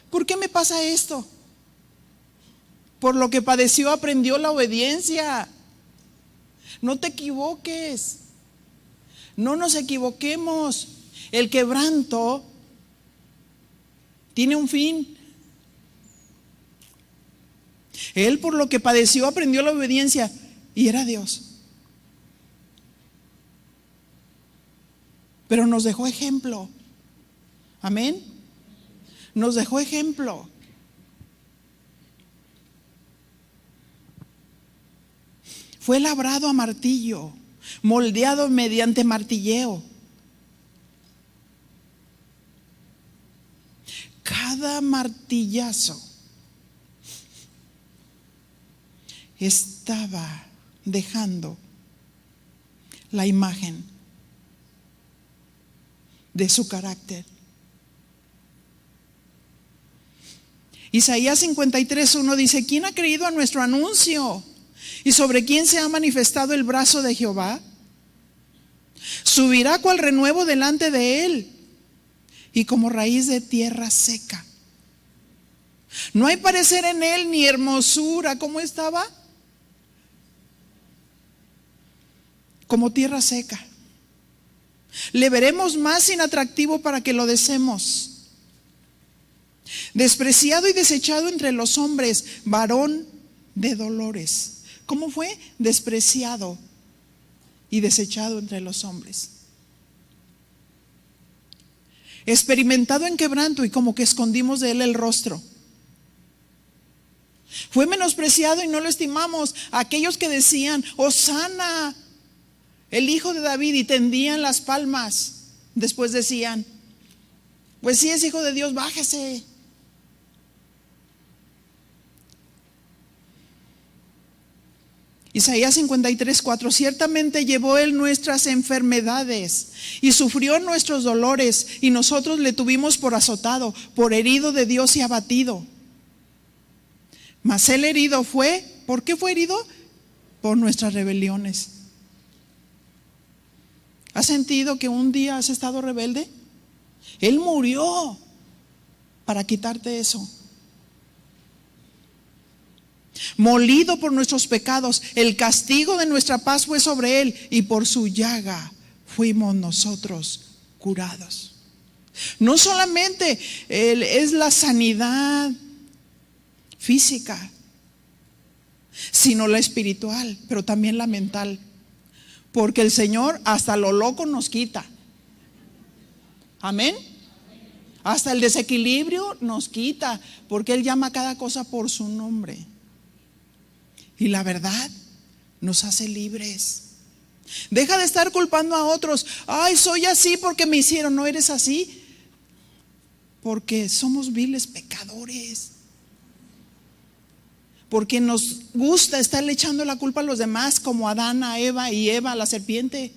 ¿Por qué me pasa esto? Por lo que padeció, aprendió la obediencia. No te equivoques. No nos equivoquemos. El quebranto tiene un fin. Él, por lo que padeció, aprendió la obediencia y era Dios. Pero nos dejó ejemplo. Amén. Nos dejó ejemplo. Fue labrado a martillo, moldeado mediante martilleo. Cada martillazo estaba dejando la imagen de su carácter. Isaías 53:1 dice: ¿quién ha creído a nuestro anuncio? ¿Y sobre quién se ha manifestado el brazo de Jehová? Subirá cual renuevo delante de él, y como raíz de tierra seca. No hay parecer en él ni hermosura. ¿Cómo estaba? Como tierra seca. Le veremos más inatractivo para que lo deseemos. Despreciado y desechado entre los hombres, varón de dolores. ¿Cómo fue? Despreciado y desechado entre los hombres. Experimentado en quebranto y como que escondimos de él el rostro. Fue menospreciado y no lo estimamos. Aquellos que decían: Hosana, el hijo de David, y tendían las palmas. Después decían: pues si es hijo de Dios, bájese. Isaías 53:4: ciertamente llevó él nuestras enfermedades y sufrió nuestros dolores, y nosotros le tuvimos por azotado, por herido de Dios y abatido. Mas él herido fue. ¿Por qué fue herido? Por nuestras rebeliones. ¿Has sentido que un día has estado rebelde? Él murió para quitarte eso. Molido por nuestros pecados, el castigo de nuestra paz fue sobre él, y por su llaga fuimos nosotros curados. No solamente es la sanidad física, sino la espiritual, pero también la mental. Porque el Señor hasta lo loco nos quita. Amén. Hasta el desequilibrio nos quita, porque Él llama a cada cosa por su nombre. Y la verdad nos hace libres. Deja de estar culpando a otros. Ay, soy así porque me hicieron. No eres así porque somos viles pecadores. Porque nos gusta estarle echando la culpa a los demás, como Adán a Eva y Eva a la serpiente,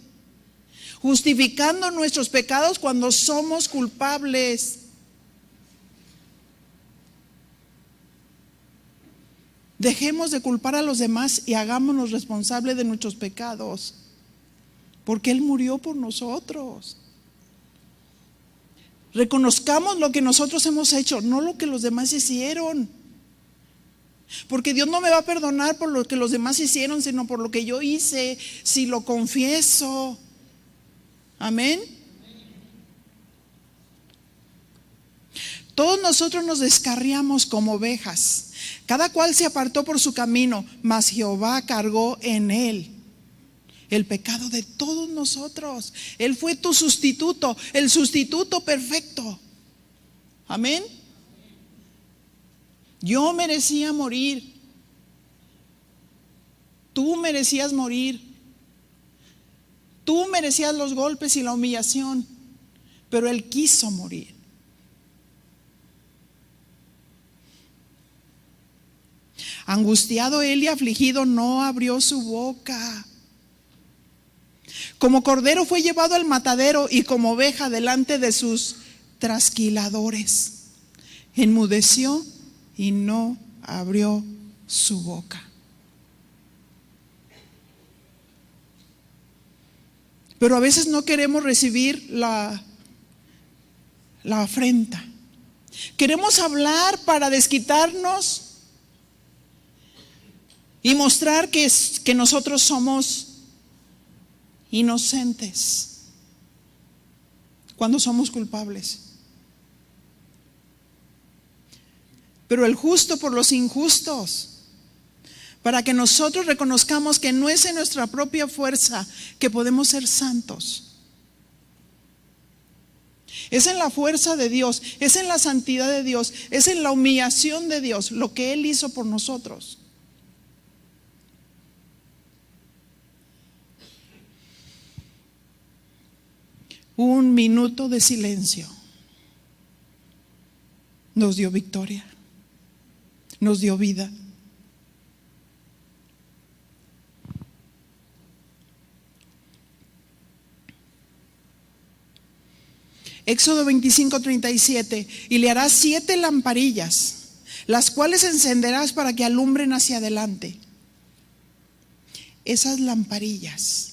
justificando nuestros pecados cuando somos culpables. Dejemos de culpar a los demás y hagámonos responsables de nuestros pecados, porque Él murió por nosotros. Reconozcamos lo que nosotros hemos hecho, no lo que los demás hicieron. Porque Dios no me va a perdonar por lo que los demás hicieron, sino por lo que yo hice, si lo confieso. Amén. Todos nosotros nos descarriamos como ovejas. Cada cual se apartó por su camino, mas Jehová cargó en él el pecado de todos nosotros. Él fue tu sustituto, el sustituto perfecto. Amén. Yo merecía morir. Tú merecías morir. Tú merecías los golpes y la humillación, pero Él quiso morir. Angustiado él y afligido, no abrió su boca. Como cordero fue llevado al matadero, y como oveja delante de sus trasquiladores. Enmudeció y no abrió su boca. Pero a veces no queremos recibir la afrenta. Queremos hablar para desquitarnos y mostrar que nosotros somos inocentes cuando somos culpables. Pero el justo por los injustos, para que nosotros reconozcamos que no es en nuestra propia fuerza que podemos ser santos. Es en la fuerza de Dios, es en la santidad de Dios, es en la humillación de Dios, lo que Él hizo por nosotros. Un minuto de silencio nos dio victoria, nos dio vida. Éxodo 25:37, y le harás 7 lamparillas, las cuales encenderás para que alumbren hacia adelante. Esas lamparillas.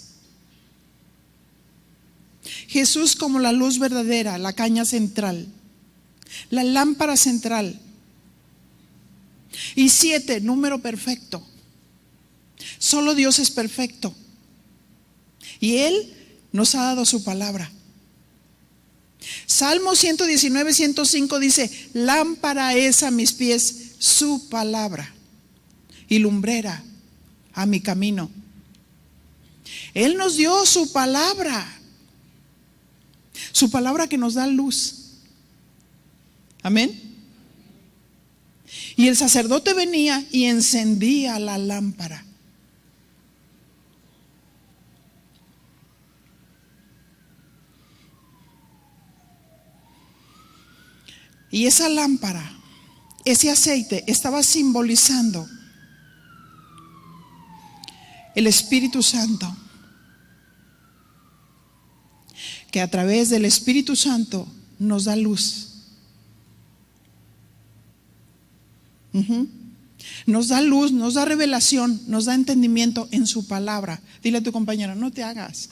Jesús como la luz verdadera, la caña central, la lámpara central. Y 7, número perfecto. Solo Dios es perfecto. Y Él nos ha dado su palabra. Salmo 119:105 dice: lámpara es a mis pies su palabra y lumbrera a mi camino. Él nos dio su palabra que nos da luz. Amén. Y el sacerdote venía y encendía la lámpara. Y esa lámpara, ese aceite, estaba simbolizando el Espíritu Santo, que a través del Espíritu Santo nos da luz. Nos da luz, nos da revelación, nos da entendimiento en su palabra. Dile a tu compañero: no te hagas.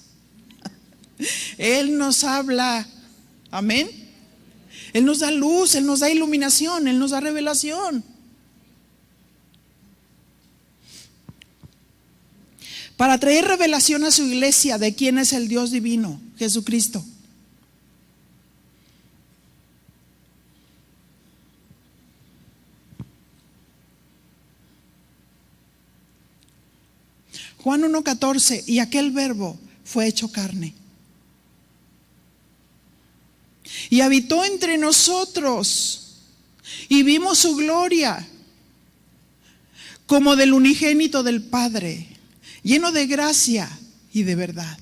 Él nos habla. Amén. Él nos da luz, Él nos da iluminación, Él nos da revelación. Para traer revelación a su iglesia de quién es el Dios divino, Jesucristo. Juan 1:14, y aquel verbo fue hecho carne y habitó entre nosotros, y vimos su gloria como del unigénito del Padre, lleno de gracia y de verdad.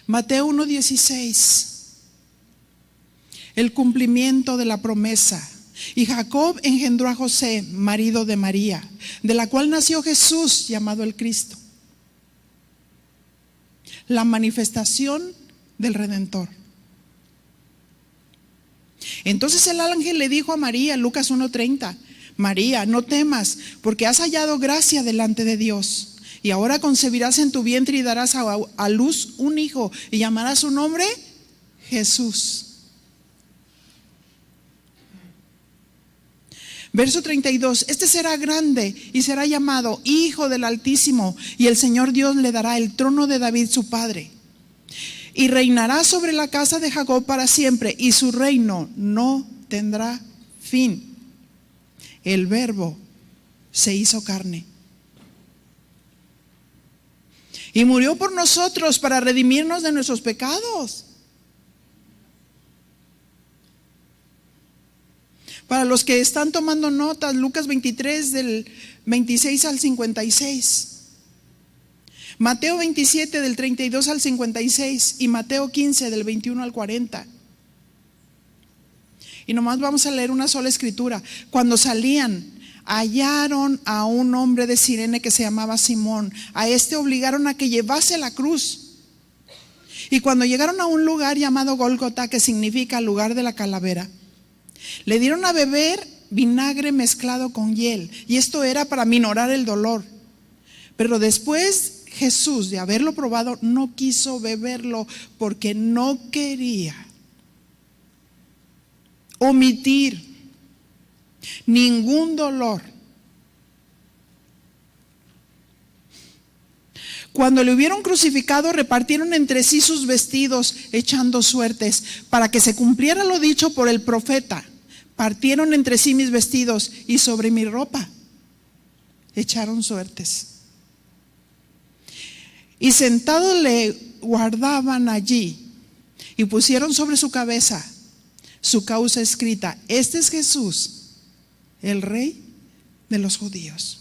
Mateo 1:16, el cumplimiento de la promesa. Y Jacob engendró a José, marido de María, de la cual nació Jesús, llamado el Cristo. La manifestación del Redentor. Entonces el ángel le dijo a María, Lucas 1:30, María, no temas, porque has hallado gracia delante de Dios. Y ahora concebirás en tu vientre y darás a luz un hijo, y llamarás su nombre Jesús. Verso 32, este será grande y será llamado Hijo del Altísimo, y el Señor Dios le dará el trono de David su padre. Y reinará sobre la casa de Jacob para siempre, y su reino no tendrá fin. El Verbo se hizo carne y murió por nosotros para redimirnos de nuestros pecados. Para los que están tomando notas, Lucas 23 del 26 al 56. Mateo 27 del 32 al 56 y Mateo 15 del 21 al 40. Y nomás vamos a leer una sola escritura. Cuando salían hallaron a un hombre de Cirene que se llamaba Simón. A este obligaron a que llevase la cruz. Y cuando llegaron a un lugar llamado Gólgota, que significa lugar de la calavera, le dieron a beber vinagre mezclado con hiel. Y esto era para minorar el dolor. Pero después Jesús, de haberlo probado, no quiso beberlo porque no quería omitir ningún dolor. Cuando le hubieron crucificado, repartieron entre sí sus vestidos, echando suertes, para que se cumpliera lo dicho por el profeta. Partieron entre sí mis vestidos y sobre mi ropa echaron suertes. Y sentado le guardaban allí y pusieron sobre su cabeza su causa escrita: este es Jesús, el Rey de los judíos.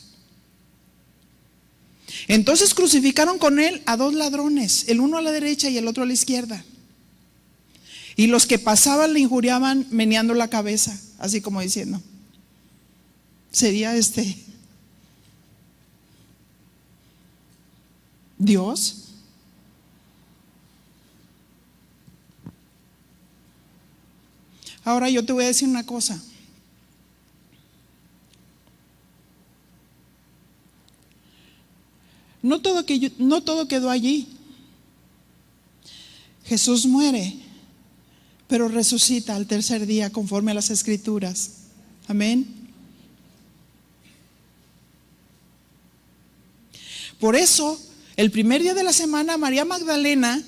Entonces crucificaron con él a dos ladrones, el uno a la derecha y el otro a la izquierda. Y los que pasaban le injuriaban meneando la cabeza, así como diciendo: ¿sería este Dios? Ahora yo te voy a decir una cosa. No todo quedó allí. Jesús muere, pero resucita al tercer día conforme a las Escrituras. Amén. Por eso, el primer día de la semana, María Magdalena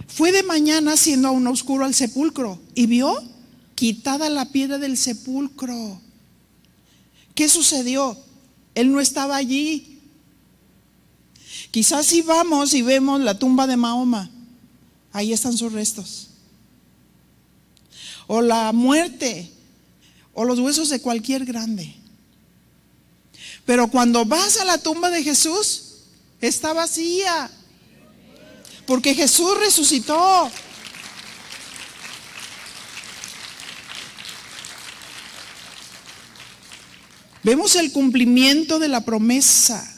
fue de mañana, siendo aún oscuro, al sepulcro y vio quitada la piedra del sepulcro. ¿Qué sucedió? Él no estaba allí. Quizás si vamos y vemos la tumba de Mahoma, ahí están sus restos. O la muerte, o los huesos de cualquier grande. Pero cuando vas a la tumba de Jesús, está vacía. Porque Jesús resucitó. Vemos el cumplimiento de la promesa.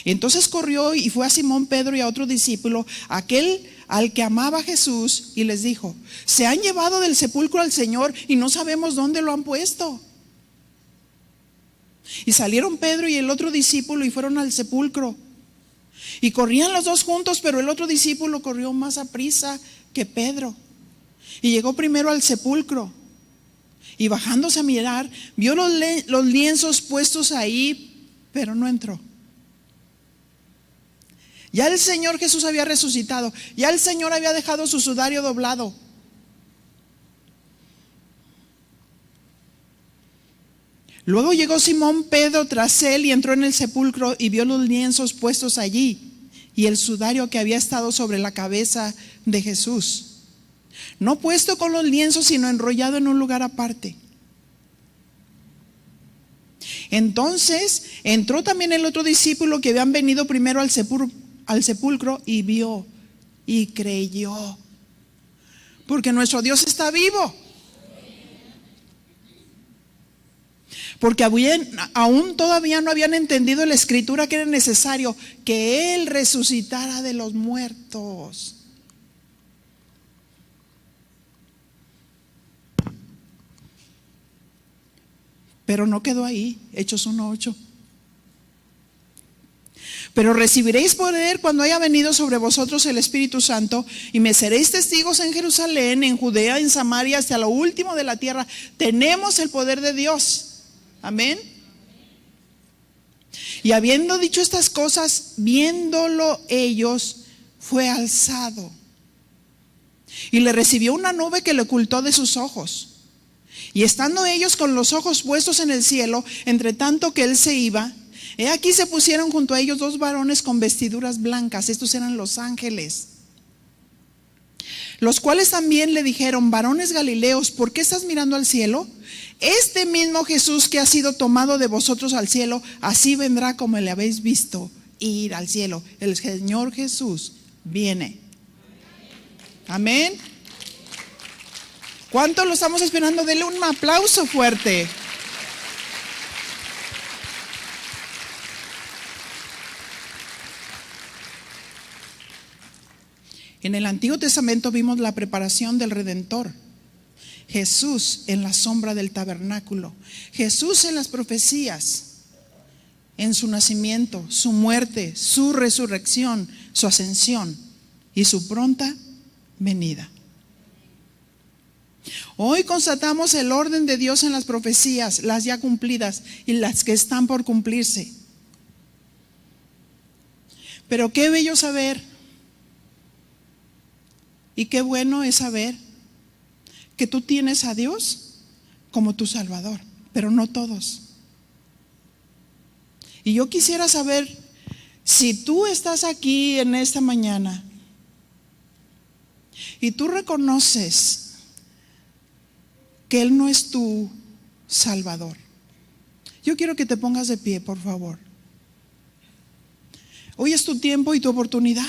Entonces corrió y fue a Simón Pedro y a otro discípulo, aquel al que amaba Jesús, y les dijo: se han llevado del sepulcro al Señor y no sabemos dónde lo han puesto. Y salieron Pedro y el otro discípulo y fueron al sepulcro. Y corrían los dos juntos, pero el otro discípulo corrió más aprisa que Pedro y llegó primero al sepulcro. Y bajándose a mirar, vio los lienzos puestos ahí, pero no entró. Ya el Señor Jesús había resucitado, ya el Señor había dejado su sudario doblado. Luego llegó Simón Pedro tras él y entró en el sepulcro y vio los lienzos puestos allí y el sudario que había estado sobre la cabeza de Jesús, no puesto con los lienzos, sino enrollado en un lugar aparte. Entonces entró también el otro discípulo que habían venido primero al sepulcro y vio y creyó, porque nuestro Dios está vivo. Porque aún todavía no habían entendido la Escritura que era necesario que Él resucitara de los muertos. Pero no quedó ahí. Hechos 1:8. Pero recibiréis poder cuando haya venido sobre vosotros el Espíritu Santo, y me seréis testigos en Jerusalén, en Judea, en Samaria, hasta lo último de la tierra. Tenemos el poder de Dios. Amén. Y habiendo dicho estas cosas, viéndolo ellos, fue alzado. Y le recibió una nube que le ocultó de sus ojos. Y estando ellos con los ojos puestos en el cielo, entre tanto que él se iba, he aquí se pusieron junto a ellos dos varones con vestiduras blancas. Estos eran los ángeles, los cuales también le dijeron: varones galileos, ¿por qué estás mirando al cielo? Este mismo Jesús que ha sido tomado de vosotros al cielo, así vendrá como le habéis visto ir al cielo. El Señor Jesús viene. Amén. ¿Cuánto lo estamos esperando? Denle un aplauso fuerte. En el Antiguo Testamento vimos la preparación del Redentor. Jesús en la sombra del tabernáculo. Jesús en las profecías. En su nacimiento, su muerte, su resurrección, su ascensión y su pronta venida. Hoy constatamos el orden de Dios en las profecías, las ya cumplidas y las que están por cumplirse. Pero qué bello saber y qué bueno es saber que tú tienes a Dios como tu Salvador, pero no todos. Y yo quisiera saber si tú estás aquí en esta mañana y tú reconoces que Él no es tu Salvador. Yo quiero que te pongas de pie, por favor. Hoy es tu tiempo y tu oportunidad.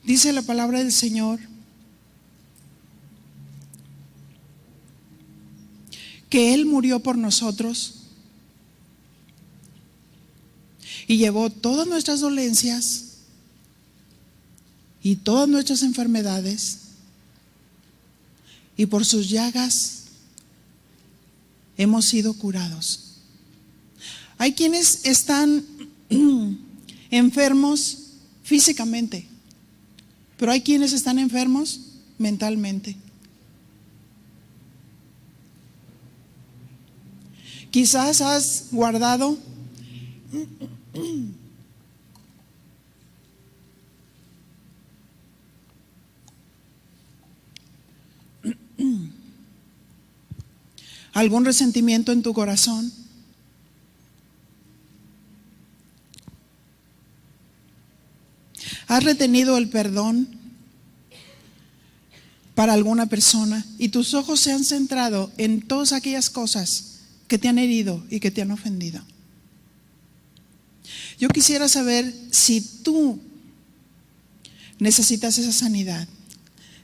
Dice la palabra del Señor que Él murió por nosotros y llevó todas nuestras dolencias y todas nuestras enfermedades, y por sus llagas hemos sido curados. Hay quienes están enfermos físicamente, pero hay quienes están enfermos mentalmente. Quizás has guardado algún resentimiento en tu corazón. Has retenido el perdón para alguna persona y tus ojos se han centrado en todas aquellas cosas que te han herido y que te han ofendido. Yo quisiera saber si tú necesitas esa sanidad.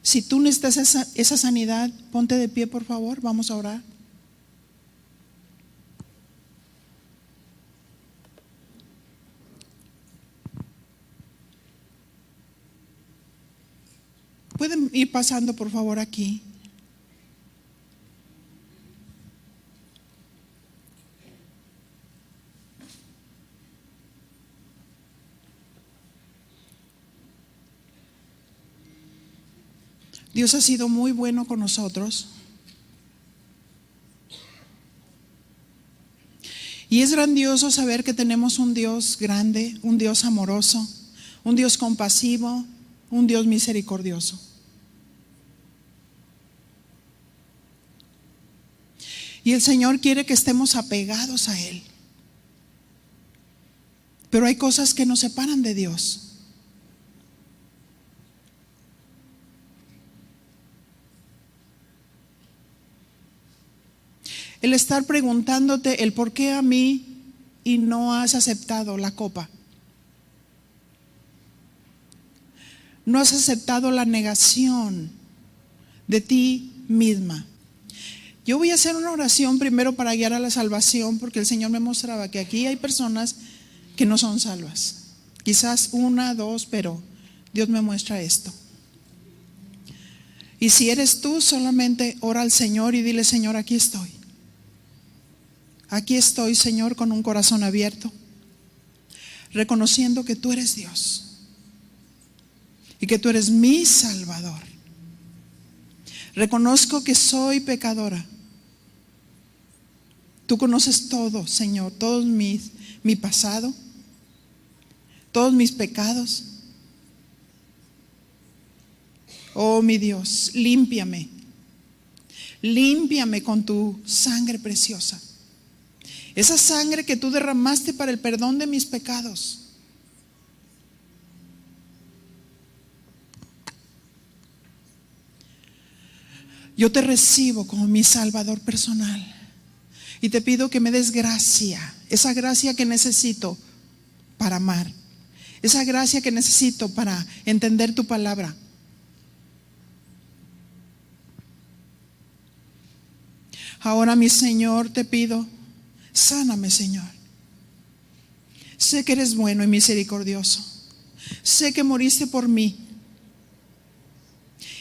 Si tú necesitas esa sanidad, ponte de pie, por favor, vamos a orar. Pueden ir pasando, por favor, aquí. Dios ha sido muy bueno con nosotros. Y es grandioso saber que tenemos un Dios grande, un Dios amoroso, un Dios compasivo, un Dios misericordioso. Y el Señor quiere que estemos apegados a Él. Pero hay cosas que nos separan de Dios. El estar preguntándote el por qué a mí y no has aceptado la copa. No has aceptado la negación de ti misma. Yo voy a hacer una oración primero para guiar a la salvación, porque el Señor me mostraba que aquí hay personas que no son salvas. Quizás una, dos, pero Dios me muestra esto. Y si eres tú, solamente ora al Señor y dile: Señor, aquí estoy. Aquí estoy, Señor, con un corazón abierto, reconociendo que tú eres Dios y que tú eres mi Salvador. Reconozco que soy pecadora. Tú conoces todo, Señor, todo mi pasado, todos mis pecados. Oh, mi Dios, límpiame. Límpiame con tu sangre preciosa. Esa sangre que tú derramaste para el perdón de mis pecados. Yo te recibo como mi Salvador personal y te pido que me des gracia, esa gracia que necesito para amar, esa gracia que necesito para entender tu palabra. Ahora, mi Señor, te pido, sáname, Señor. Sé que eres bueno y misericordioso. Sé que moriste por mí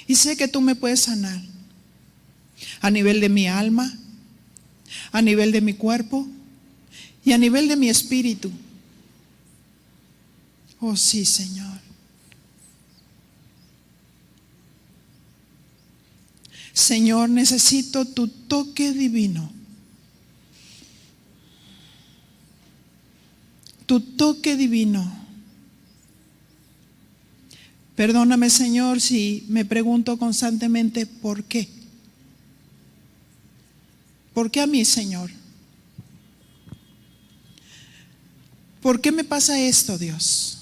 y sé que tú me puedes sanar. A nivel de mi alma, a nivel de mi cuerpo y a nivel de mi espíritu. Oh sí, Señor. Señor, necesito tu toque divino. Tu toque divino. Perdóname, Señor, si me pregunto constantemente ¿por qué? ¿Por qué a mí, Señor? ¿Por qué me pasa esto, Dios?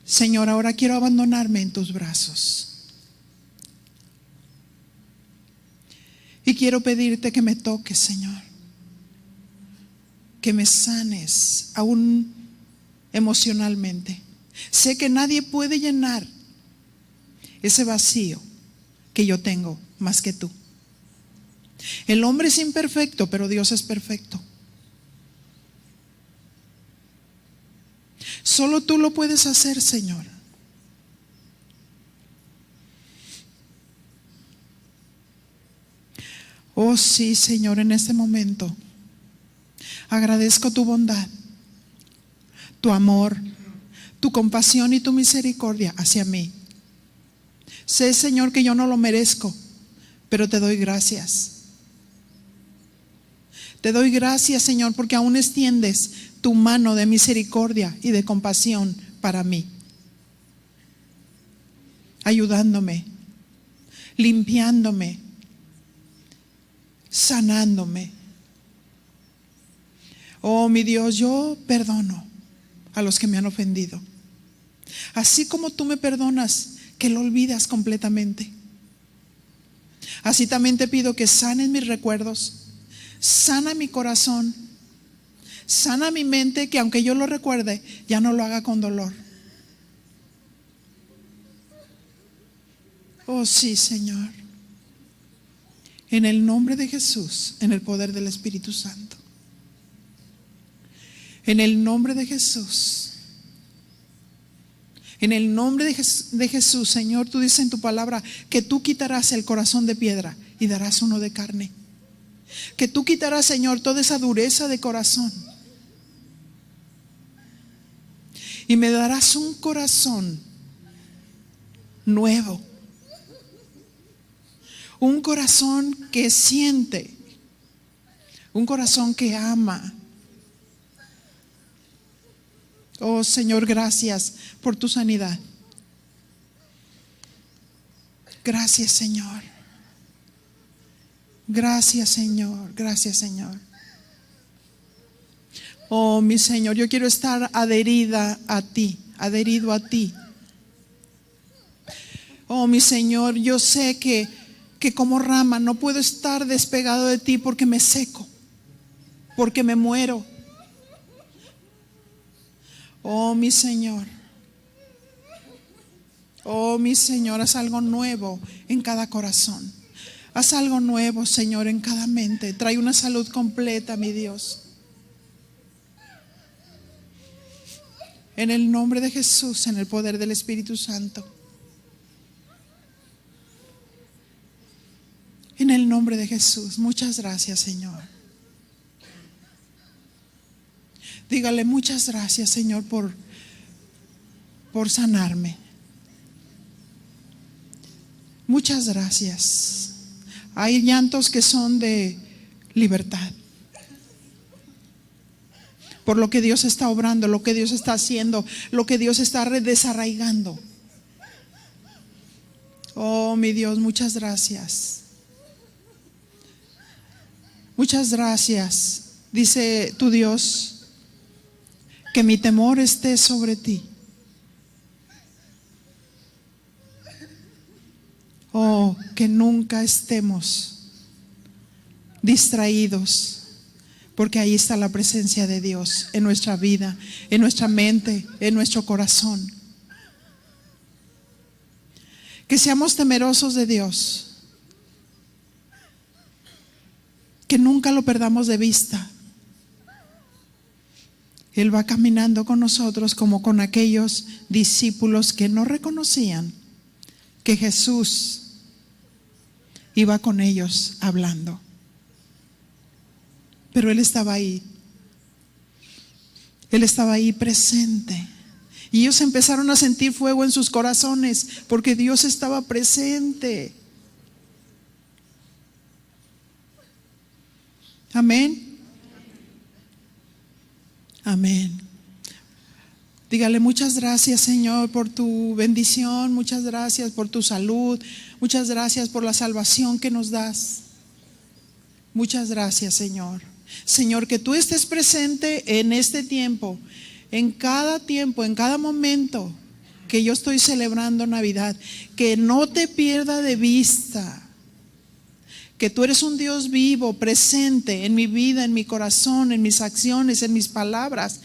Señor, ahora quiero abandonarme en tus brazos. Y quiero pedirte que me toques, Señor. Que me sanes, aún emocionalmente. Sé que nadie puede llenar ese vacío que yo tengo más que tú. El hombre es imperfecto, pero Dios es perfecto. Solo tú lo puedes hacer, Señor. Oh sí, Señor, en este momento agradezco tu bondad, tu amor, tu compasión y tu misericordia hacia mí. Sé, Señor, que yo no lo merezco, pero te doy gracias. Te doy gracias, Señor, porque aún extiendes tu mano de misericordia y de compasión para mí, ayudándome, limpiándome, sanándome. Oh, mi Dios, yo perdono a los que me han ofendido, así como tú me perdonas, que lo olvidas completamente. Así también te pido que sanes mis recuerdos. Sana mi corazón, sana mi mente, que aunque yo lo recuerde, ya no lo haga con dolor. Oh sí, Señor. En el nombre de Jesús, en el poder del Espíritu Santo. En el nombre de Jesús. En el nombre de Jesús, Señor, tú dices en tu palabra que tú quitarás el corazón de piedra y darás uno de carne. Que tú quitarás, Señor, toda esa dureza de corazón y me darás un corazón nuevo, un corazón que siente, un corazón que ama. Oh Señor, gracias por tu sanidad. Gracias, Señor. Gracias, Señor. Gracias, Señor. Oh, mi Señor, yo quiero estar adherida a ti, adherido a ti. Oh, mi Señor, yo sé que como rama no puedo estar despegado de ti porque me seco, porque me muero. Oh, mi Señor. Oh, mi Señor, haz algo nuevo en cada corazón. Haz algo nuevo, Señor, en cada mente. Trae una salud completa, mi Dios. En el nombre de Jesús, en el poder del Espíritu Santo. En el nombre de Jesús. Muchas gracias, Señor. Dígale muchas gracias, Señor, por sanarme. Muchas gracias. Hay llantos que son de libertad. Por lo que Dios está obrando, lo que Dios está haciendo, lo que Dios está desarraigando. Oh, mi Dios, muchas gracias. Muchas gracias, dice tu Dios, que mi temor esté sobre ti. Oh, que nunca estemos distraídos, porque ahí está la presencia de Dios en nuestra vida, en nuestra mente, en nuestro corazón. Que seamos temerosos de Dios, que nunca lo perdamos de vista. Él va caminando con nosotros como con aquellos discípulos que no reconocían que Jesús iba con ellos hablando. Pero Él estaba ahí. Él estaba ahí presente. Y ellos empezaron a sentir fuego en sus corazones porque Dios estaba presente. Amén. Amén. Dígale: muchas gracias, Señor, por tu bendición. Muchas gracias por tu salud. Muchas gracias por la salvación que nos das. Muchas gracias, Señor. Señor, que tú estés presente en este tiempo, en cada momento que yo estoy celebrando Navidad. Que no te pierda de vista que tú eres un Dios vivo, presente en mi vida, en mi corazón, en mis acciones, en mis palabras.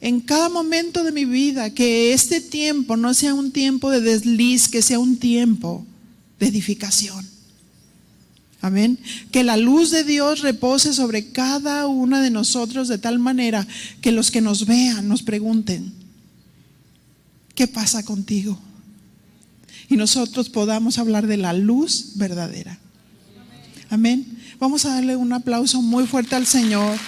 En cada momento de mi vida, que este tiempo no sea un tiempo de desliz, que sea un tiempo de edificación. Amén. Que la luz de Dios repose sobre cada una de nosotros de tal manera que los que nos vean nos pregunten: ¿qué pasa contigo? Y nosotros podamos hablar de la luz verdadera. Amén. Vamos a darle un aplauso muy fuerte al Señor.